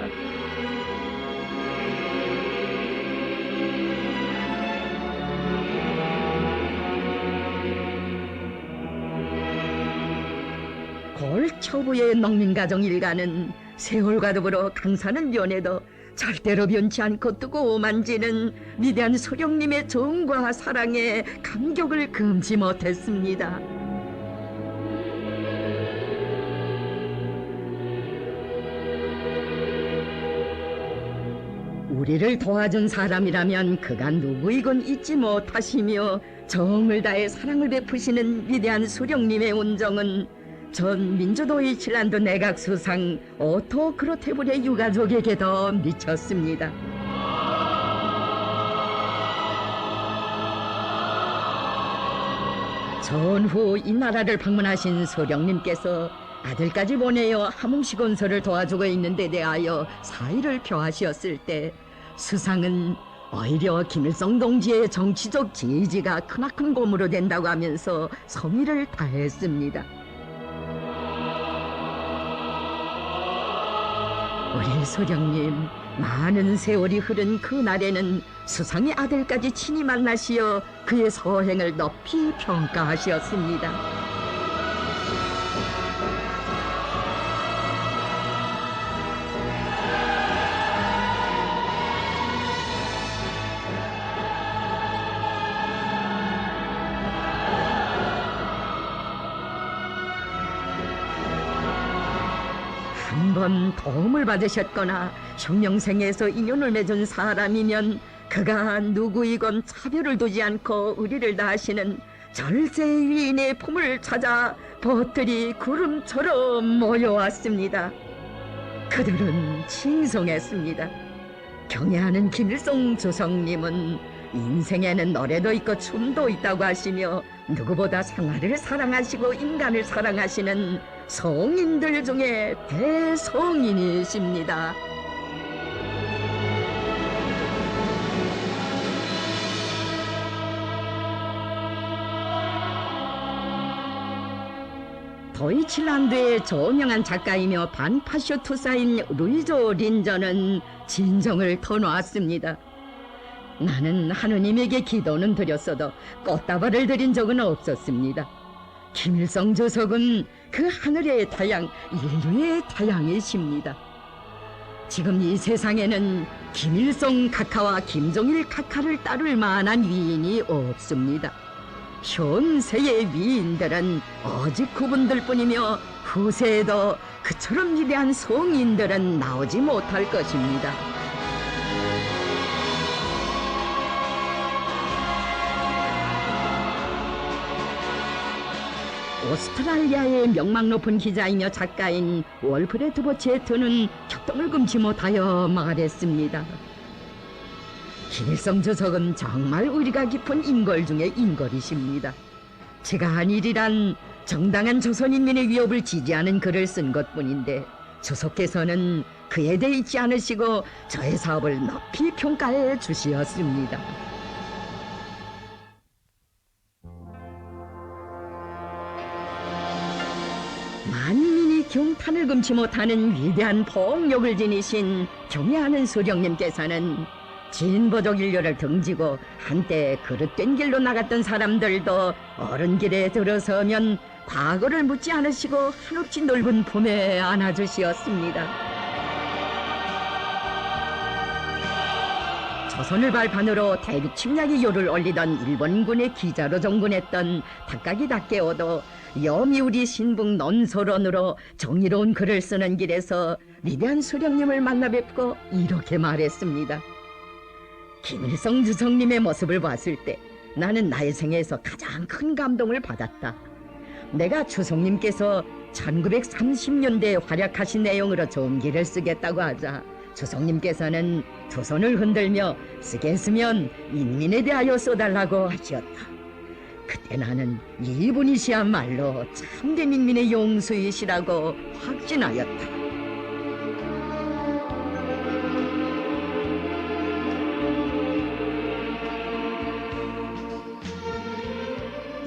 골초부의 농민가정 일가는 세월과 더불어 강산은 변해도 절대로 변치 않고 뜨거워만지는 위대한 소령님의 정과 사랑에 감격을 금치 못했습니다. 우리를 도와준 사람이라면 그간 누구이건 잊지 못하시며 정을 다해 사랑을 베푸시는 위대한 소령님의 온정은 전 민주도의 칠란드 내각 수상 오토 크로테블의 유가족에게도 미쳤습니다. 전후 이 나라를 방문하신 소령님께서 아들까지 보내어 함흥시 건설을 도와주고 있는 데 대하여 사의를 표하시었을 때 수상은 오히려 김일성 동지의 정치적 지지가 크나큰 고무로 된다고 하면서 성의를 다했습니다. 우리 소령님, 많은 세월이 흐른 그날에는 수상의 아들까지 친히 만나시어 그의 소행을 높이 평가하셨습니다. 한번 도움을 받으셨거나 혁명생에서 인연을 맺은 사람이면 그가 누구이건 차별을 두지 않고 의리를 다하시는 절세의 위인의 품을 찾아 벗들이 구름처럼 모여왔습니다. 그들은 칭송했습니다. 경애하는 김일성 주석님은 인생에는 노래도 있고 춤도 있다고 하시며 누구보다 생활을 사랑하시고 인간을 사랑하시는 성인들 중에 대성인이십니다. 도이칠란드의 저명한 작가이며 반파쇼 투사인 루이조 린저는 진정을 터놓았습니다. 나는 하느님에게 기도는 드렸어도 꽃다발을 드린 적은 없었습니다. 김일성 주석은 그 하늘의 태양, 인류의 태양이십니다. 지금 이 세상에는 김일성 각하와 김정일 각하를 따를 만한 위인이 없습니다. 현세의 위인들은 오직 그분들 뿐이며 후세에도 그처럼 위대한 성인들은 나오지 못할 것입니다. 오스트랄리아의 명망 높은 기자이며 작가인 월프레드 보체트는 격동을 금치 못하여 말했습니다. 김일성 주석은 정말 의리가 깊은 인걸 중에 인걸이십니다. 제가 한 일이란 정당한 조선인민의 위협을 지지하는 글을 쓴 것뿐인데 주석께서는 그에 대해 잊지 않으시고 저의 사업을 높이 평가해 주시었습니다. 만민이 경탄을 금치 못하는 위대한 폭력을 지니신 경애하는 소령님께서는 진보적 인류를 등지고 한때 그릇된 길로 나갔던 사람들도 옳은 길에 들어서면 과거를 묻지 않으시고 한없이 넓은 품에 안아주시었습니다. 조선을 발판으로 대륙 침략의 요를 올리던 일본군의 기자로 종군했던 닭가기 닭게오도 여미우리 신북 논소론으로 정의로운 글을 쓰는 길에서 위대한 소령님을 만나 뵙고 이렇게 말했습니다. 김일성 주석님의 모습을 봤을 때 나는 나의 생애에서 가장 큰 감동을 받았다. 내가 주석님께서 1930년대에 활약하신 내용으로 전기를 쓰겠다고 하자 주석님께서는 두 손을 흔들며 쓰겠으면 인민에 대하여 써달라고 하셨다. 그때 나는 이분이시야말로 참된 인민의 용수이시라고 확신하였다.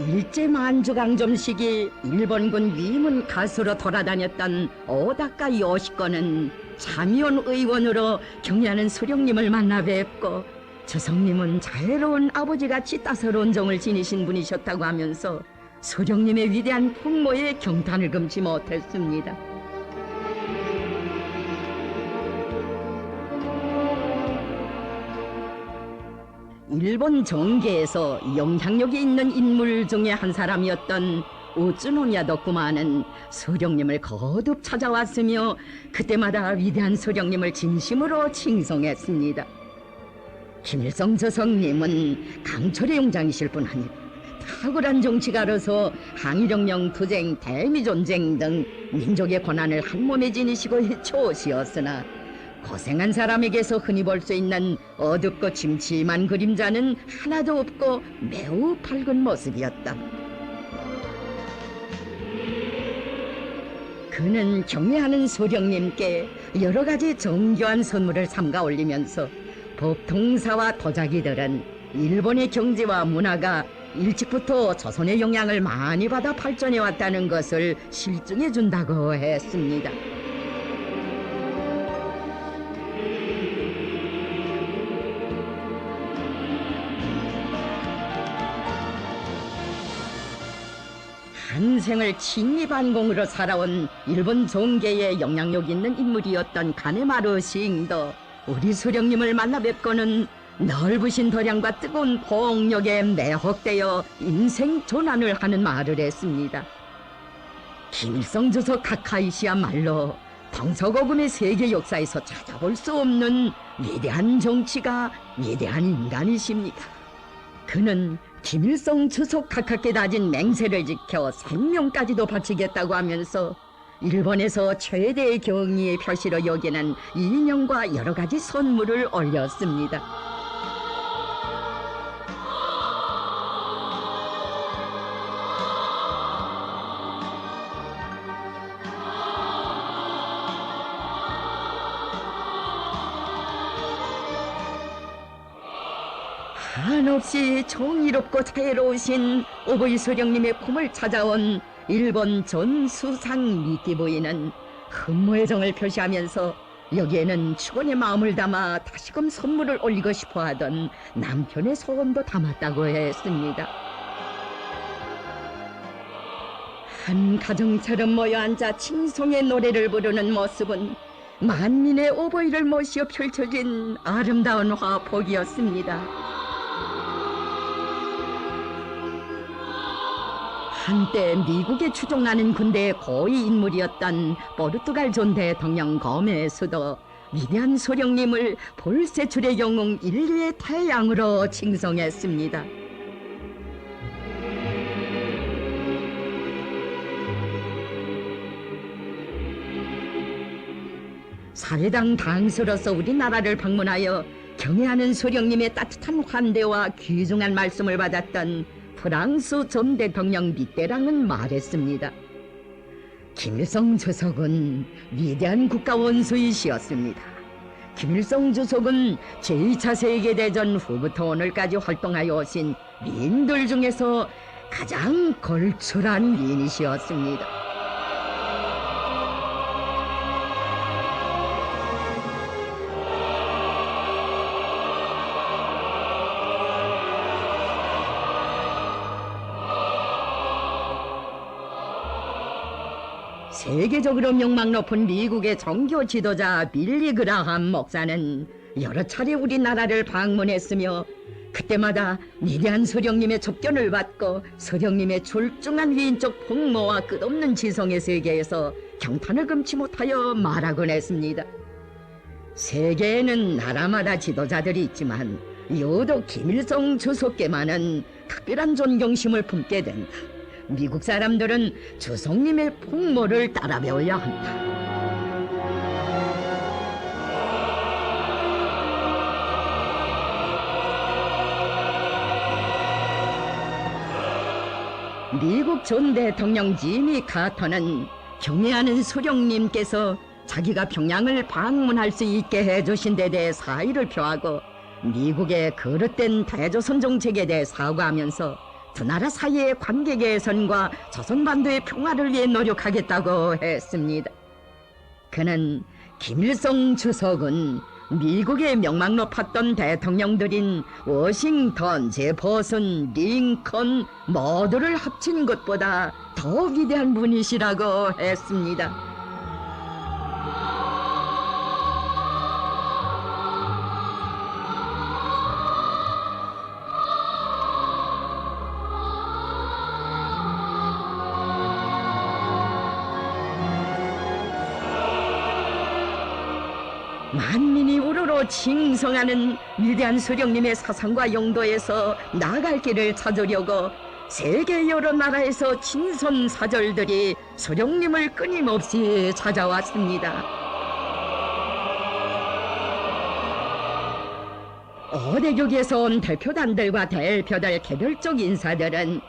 일제 만주강점 시기 일본군 위문 가수로 돌아다녔던 오다카 요시코는 참의원 의원으로 경의하는 수령님을 만나 뵙고 주석님은 자애로운 아버지같이 따스러운 정을 지니신 분이셨다고 하면서 수령님의 위대한 풍모에 경탄을 금치 못했습니다. 일본 정계에서 영향력이 있는 인물 중에 한 사람이었던 우츠노미야 덕구마는 수령님을 거듭 찾아왔으며 그때마다 위대한 수령님을 진심으로 칭송했습니다. 김일성 주석님은 강철의 용장이실 뿐 아니라 탁월한 정치가로서 항일혁명, 투쟁, 대미전쟁 등 민족의 권한을 한 몸에 지니시고 해초시었으나 고생한 사람에게서 흔히 볼 수 있는 어둡고 침침한 그림자는 하나도 없고 매우 밝은 모습이었다. 그는 경애하는 수령님께 여러 가지 정교한 선물을 삼가 올리면서 법통사와 도자기들은 일본의 경제와 문화가 일찍부터 조선의 영향을 많이 받아 발전해 왔다는 것을 실증해 준다고 했습니다. 한 생을 친미반공으로 살아온 일본 정계에 영향력 있는 인물이었던 가네마루 시인도 우리 수령님을 만나 뵙고는 넓으신 도량과 뜨거운 폭력에 매혹되어 인생 전환을 하는 말을 했습니다. 김일성 주석 카카이시야말로 동서고금의 세계 역사에서 찾아볼 수 없는 위대한 정치가, 위대한 인간이십니다. 그는 김일성 주석 각하께 다진 맹세를 지켜 생명까지도 바치겠다고 하면서 일본에서 최대의 경의의 표시로 여기는 인형과 여러 가지 선물을 올렸습니다. 한없이 정의롭고 자애로우신 오보이 수령님의 품을 찾아온 일본 전 수상 미키부인은 흠모의 정을 표시하면서 여기에는 축원의 마음을 담아 다시금 선물을 올리고 싶어 하던 남편의 소원도 담았다고 했습니다. 한 가정처럼 모여 앉아 칭송의 노래를 부르는 모습은 만민의 오보이를 모시어 펼쳐진 아름다운 화폭이었습니다. 한때 미국에 추종하는 군대의 고위 인물이었던 포르투갈 존 대통령 고메스도 위대한 소령님을 볼세출의 영웅 인류의 태양으로 칭송했습니다. 사회당 당수로서 우리나라를 방문하여 경애하는 소령님의 따뜻한 환대와 귀중한 말씀을 받았던 프랑스 전 대통령 미테랑은 말했습니다. 김일성 주석은 위대한 국가 원수이시었습니다. 김일성 주석은 제2차 세계대전 후부터 오늘까지 활동하여 오신 미인들 중에서 가장 걸출한 미인이시었습니다. 세계적으로 명망 높은 미국의 종교 지도자 빌리 그라함 목사는 여러 차례 우리나라를 방문했으며 그때마다 위대한 수령님의 접견을 받고 수령님의 출중한 위인적 풍모와 끝없는 지성의 세계에서 경탄을 금치 못하여 말하곤 했습니다. 세계에는 나라마다 지도자들이 있지만 유독 김일성 주석께만은 특별한 존경심을 품게 된다. 미국 사람들은 주석님의 풍모를 따라 배워야 한다. 미국 전 대통령 지미 카터는 경애하는 수령님께서 자기가 평양을 방문할 수 있게 해주신 데 대해 사의를 표하고 미국의 그릇된 대조선 정책에 대해 사과하면서 두 나라 사이의 관계 개선과 조선반도의 평화를 위해 노력하겠다고 했습니다. 그는 김일성 주석은 미국의 명망 높았던 대통령들인 워싱턴, 제퍼슨, 링컨 모두를 합친 것보다 더 위대한 분이시라고 했습니다. 만민이 우러러 칭송하는 위대한 수령님의 사상과 용도에서 나아갈 길을 찾으려고 세계 여러 나라에서 친선사절들이 수령님을 끊임없이 찾아왔습니다. 어대국에서 온 대표단들과 대표들 개별적 인사들은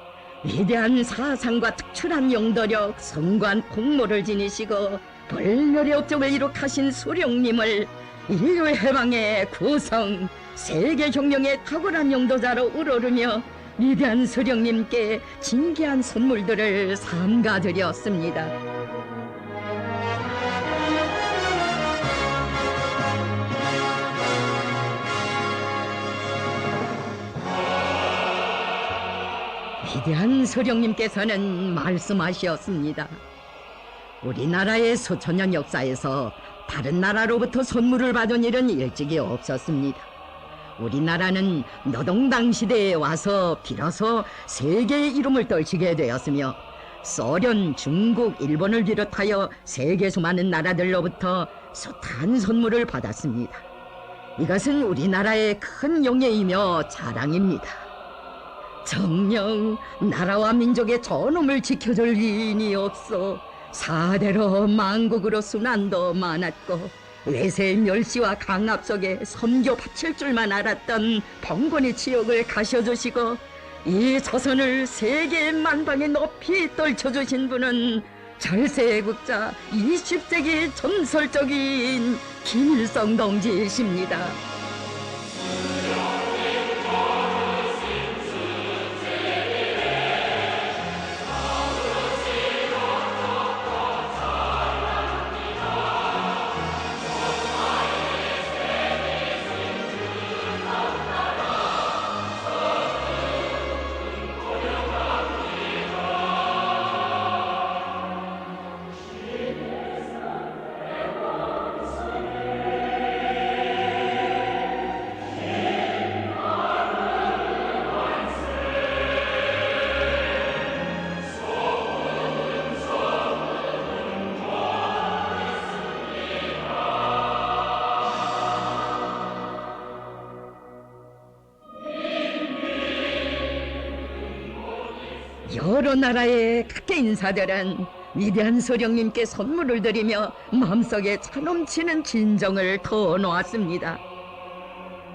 위대한 사상과 특출한 용도력, 성관 공모를 지니시고 불멸의 업적을 이룩하신 수령님을 인류의 해방의 구성, 세계 혁명의 탁월한 용도자로 우러르며 위대한 수령님께 진귀한 선물들을 삼가드렸습니다. 위대한 수령님께서는 말씀하셨습니다. 우리나라의 수천년 역사에서 다른 나라로부터 선물을 받은 일은 일찍이 없었습니다. 우리나라는 노동당 시대에 와서 비로소 세계의 이름을 떨치게 되었으며 소련, 중국, 일본을 비롯하여 세계 수많은 나라들로부터 숱한 선물을 받았습니다. 이것은 우리나라의 큰 영예이며 자랑입니다. 정녕 나라와 민족의 존엄을 지켜줄 위인이 없어 사대로 만국으로 순환도 많았고 외세의 멸시와 강압 속에 선교 바칠 줄만 알았던 봉건의 지역을 가셔주시고 이 조선을 세계의 만방에 높이 떨쳐주신 분은 절세국자 20세기 전설적인 김일성 동지이십니다. 여러 나라의 각계 인사들은 위대한 수령님께 선물을 드리며 마음속에 차넘치는 진정을 터놓았습니다.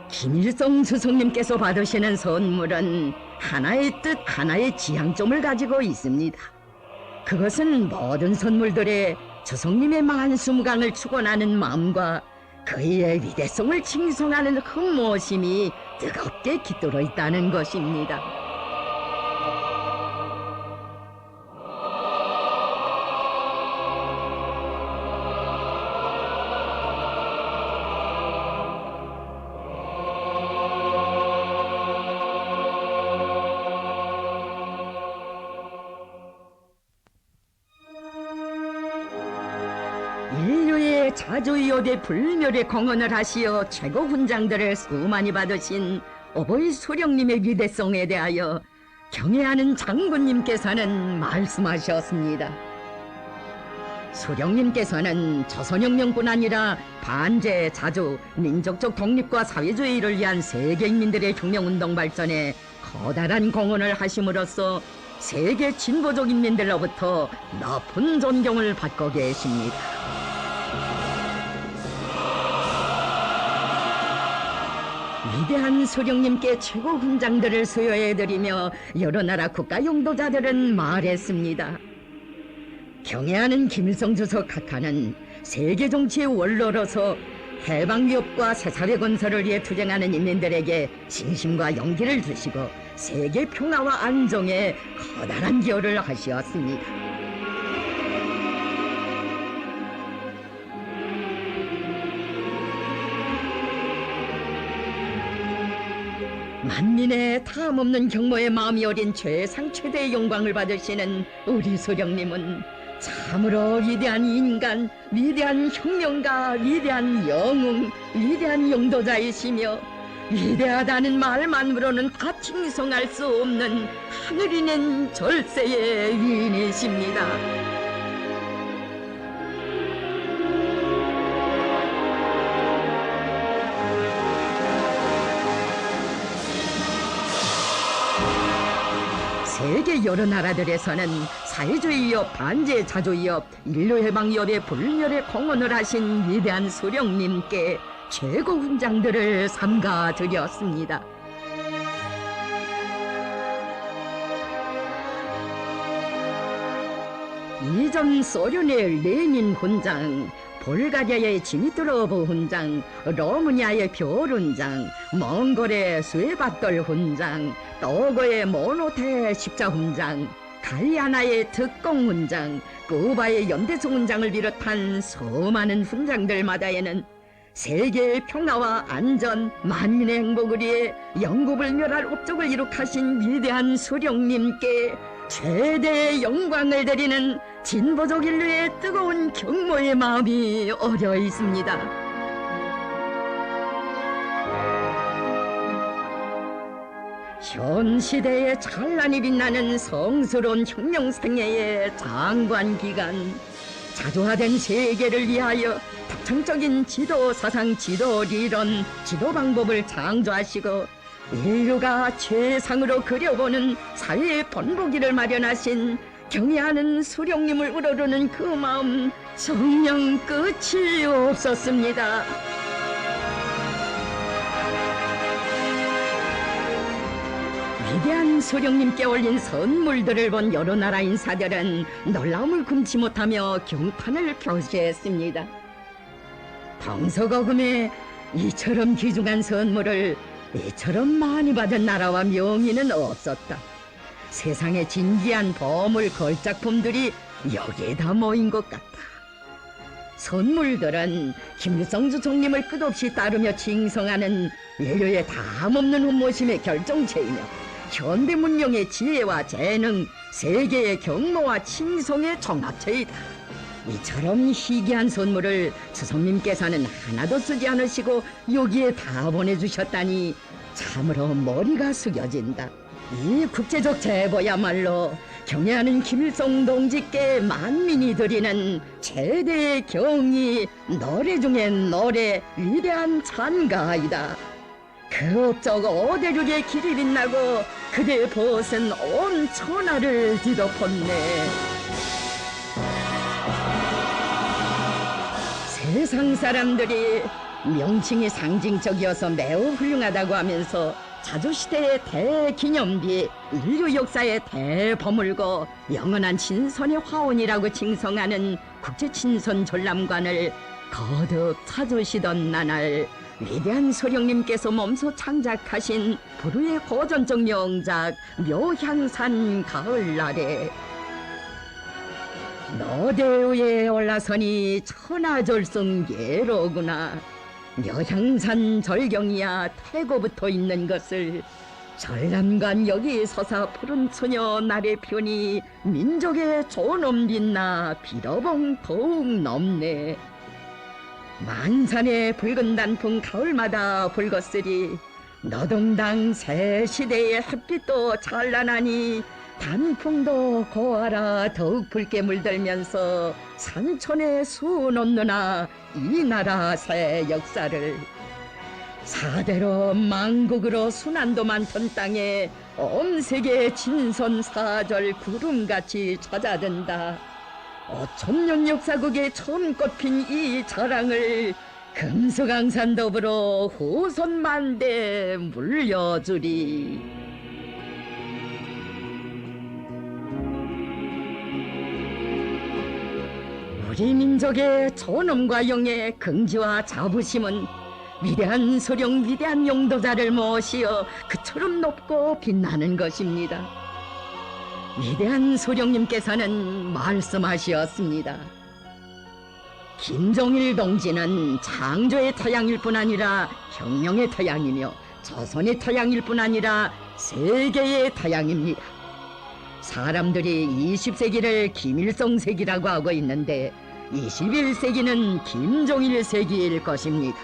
김일성 주석님께서 받으시는 선물은 하나의 뜻, 하나의 지향점을 가지고 있습니다. 그것은 모든 선물들에 주석님의 만수무강을 축원하는 마음과 그의 위대성을 칭송하는 흠모심이 뜨겁게 깃들어 있다는 것입니다. 인류의 자주이오대 불멸의 공헌을 하시어 최고 훈장들을 수많이 받으신 어버이 수령님의 위대성에 대하여 경애하는 장군님께서는 말씀하셨습니다. 수령님께서는 조선혁명뿐 아니라 반제, 자주, 민족적 독립과 사회주의를 위한 세계 인민들의 혁명운동 발전에 커다란 공헌을 하심으로써 세계 진보적 인민들로부터 높은 존경을 받고 계십니다. 위대한 수령님께 최고 훈장들을 수여해드리며 여러 나라 국가 용도자들은 말했습니다. 경애하는 김일성 주석 각하는 세계 정치의 원로로서 해방 위협과 새사회 건설을 위해 투쟁하는 인민들에게 신심과 용기를 주시고 세계 평화와 안정에 커다란 기여를 하시었습니다. 만민의 탐없는 경모에 마음이 어린 최상 최대의 영광을 받으시는 우리 수령님은 참으로 위대한 인간, 위대한 혁명가, 위대한 영웅, 위대한 용도자이시며 위대하다는 말만으로는 다 칭송할 수 없는 하늘이 낸 절세의 위인이십니다. 세계 여러 나라들에서는 사회주의 위협, 반제 자주 위협, 인류해방 위협에 불멸의 공헌을 하신 위대한 수령님께 최고 훈장들을 삼가 드렸습니다. 이전 소련의 레닌 훈장, 볼가리아의 지미트로브 훈장, 로마니아의 별 훈장, 몽골의 스웨바돌 훈장, 토고의 모노테 십자 훈장, 가이아나의 특공 훈장, 쿠바의 연대수 훈장을 비롯한 수많은 훈장들마다에는 세계의 평화와 안전, 만민의 행복을 위해 영구불멸할 업적을 이룩하신 위대한 수령님께 최대의 영광을 드리는 진보적 인류의 뜨거운 경모의 마음이 어려 있습니다. 현 시대에 찬란히 빛나는 성스러운 혁명 생애의 장관 기간, 자주화된 세계를 위하여 독창적인 지도 사상, 지도 리론, 지도 방법을 창조하시고 인류가 최상으로 그려보는 사회의 본보기를 마련하신 경애하는 수령님을 우러르는 그 마음 정녕 끝이 없었습니다. 위대한 수령님께 올린 선물들을 본 여러 나라 인사들은 놀라움을 금치 못하며 경탄을 표시했습니다. 동서고금에 이처럼 귀중한 선물을 이처럼 많이 받은 나라와 명의는 없었다. 세상의 진귀한 보물 걸작품들이 여기에 다 모인 것 같다. 선물들은 김일성 주석님을 끝없이 따르며 칭송하는 인류의 담없는 훈모심의 결정체이며 현대 문명의 지혜와 재능, 세계의 경로와 칭송의 종합체이다. 이처럼 희귀한 선물을 주석님께서는 하나도 쓰지 않으시고 여기에 다 보내주셨다니 참으로 머리가 숙여진다. 이 국제적 제보야말로 경애하는 김일성 동지께 만민이 드리는 최대의 경의, 노래 중에 노래, 위대한 찬가이다. 그 업적 오대륙의 길이 빛나고 그대의 벗은 온 천하를 뒤덮었네. 세상 사람들이 명칭이 상징적이어서 매우 훌륭하다고 하면서 자주시대의 대기념비, 인류 역사의 대보물고 영원한 친선의 화원이라고 칭송하는 국제친선전람관을 거듭 찾으시던 나날, 위대한 소령님께서 몸소 창작하신 불후의 고전적 명작 묘향산 가을날에 너대 위에 올라서니 천하절성예로구나. 묘향산 절경이야 태고부터 있는 것을 전람관 여기 서사 푸른 소녀 날의 편이 민족의 존엄 빛나 비러봉 더욱 넘네. 만산의 붉은 단풍 가을마다 붉었으리. 노동당 새 시대의 햇빛도 찬란하니 단풍도 고아라 더욱 붉게 물들면서 산천에 수놓느나 이 나라 새 역사를. 사대로 만국으로 순환도 많던 땅에 엄세계 진선사절 구름같이 찾아든다. 5천년 역사국에 처음 꽃핀 이 자랑을 금수강산 더불어 후손 만대 물려주리. 우리 민족의 존엄과 영예, 긍지와 자부심은 위대한 소령, 위대한 용도자를 모시어 그처럼 높고 빛나는 것입니다. 위대한 소령님께서는 말씀하시었습니다. 김종일 동지는 창조의 태양일 뿐 아니라 혁명의 태양이며 조선의 태양일 뿐 아니라 세계의 태양입니다. 사람들이 20세기를 김일성 세기라고 하고 있는데 21세기는 김종일 세기일 것입니다.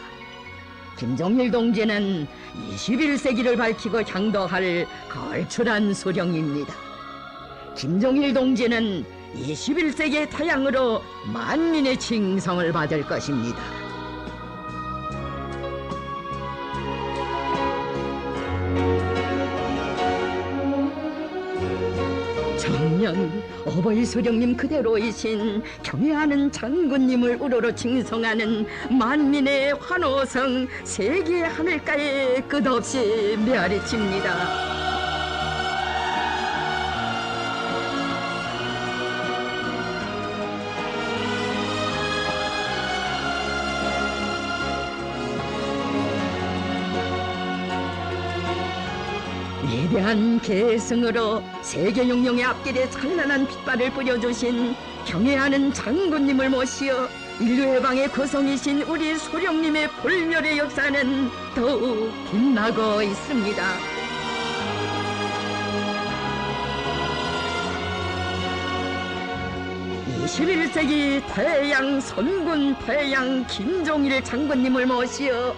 김종일 동지는 21세기를 밝히고 향도할 걸출한 소령입니다. 김종일 동지는 21세기의 태양으로 만민의 칭송을 받을 것입니다. 정녕 어버이 소령님 그대로이신 경애하는 장군님을 우러러 칭송하는 만민의 환호성 세계 하늘가에 끝없이 메아리칩니다. 위대한 계승으로 세계 용령의 앞길에 찬란한 빛발을 뿌려주신 경애하는 장군님을 모시어 인류 해방의 구성이신 우리 소령님의 불멸의 역사는 더욱 빛나고 있습니다. (21세기) 태양 선군 태양 김종일 장군님을 모시어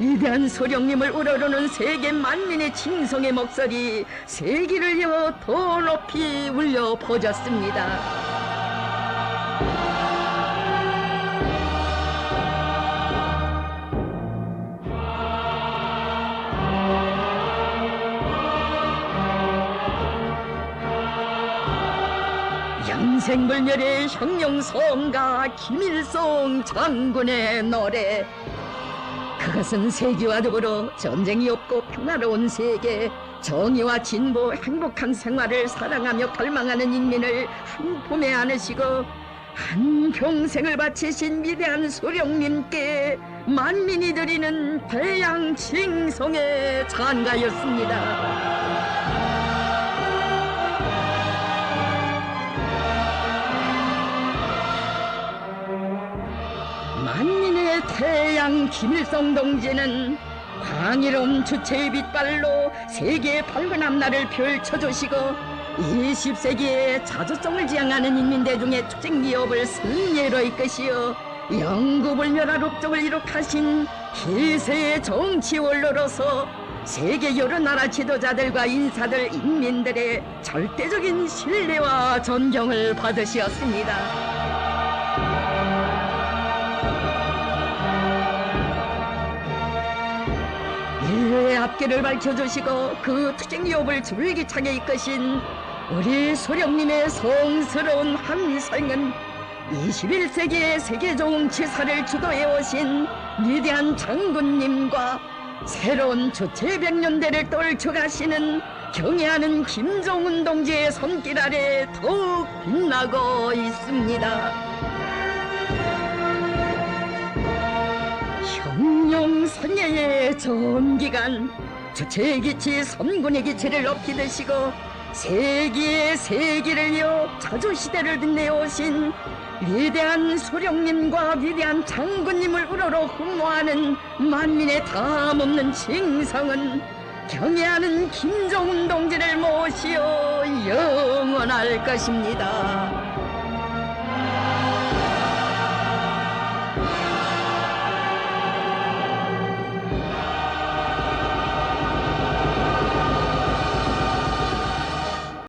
위대한 소령님을 우러러는 세계 만민의 칭송의 목소리 세기를 이어 더 높이 울려 퍼졌습니다. 영생불멸의 혁명성가 김일성 장군의 노래, 그것은 세계와 더불어 전쟁이 없고 평화로운 세계, 정의와 진보, 행복한 생활을 사랑하며 갈망하는 인민을 한 품에 안으시고 한 평생을 바치신 위대한 소령님께 만민이 드리는 대양 칭송의 찬가였습니다. 만민의 태양 김일성 동지는 광일로운 주체의 빛발로 세계의 밝은 앞날을 펼쳐주시고 20세기에 자주성을 지향하는 인민대중의 투쟁기업을 승리로 이끄시어 영구불멸한 업적을 이룩하신 희세의 정치원로로서 세계 여러 나라 지도자들과 인사들, 인민들의 절대적인 신뢰와 존경을 받으셨습니다. 인류의 앞길을 밝혀주시고 그 투쟁기업을 줄기차게 이끄신 우리 소령님의 성스러운 한생은 21세기의 세계 정치사를 주도해 오신 위대한 장군님과 새로운 주체 100년대를 떨쳐가시는 경애하는 김정은 동지의 손길 아래 더욱 빛나고 있습니다. 혁명성애의 전기간 주체의 기치, 선군의 기치를 높이 드시고 세기의 세기를 이어 자주시대를 빛내오신 위대한 소령님과 위대한 장군님을 우러러 흠모하는 만민의 담없는 칭송은 경애하는 김정은 동지를 모시어 영원할 것입니다.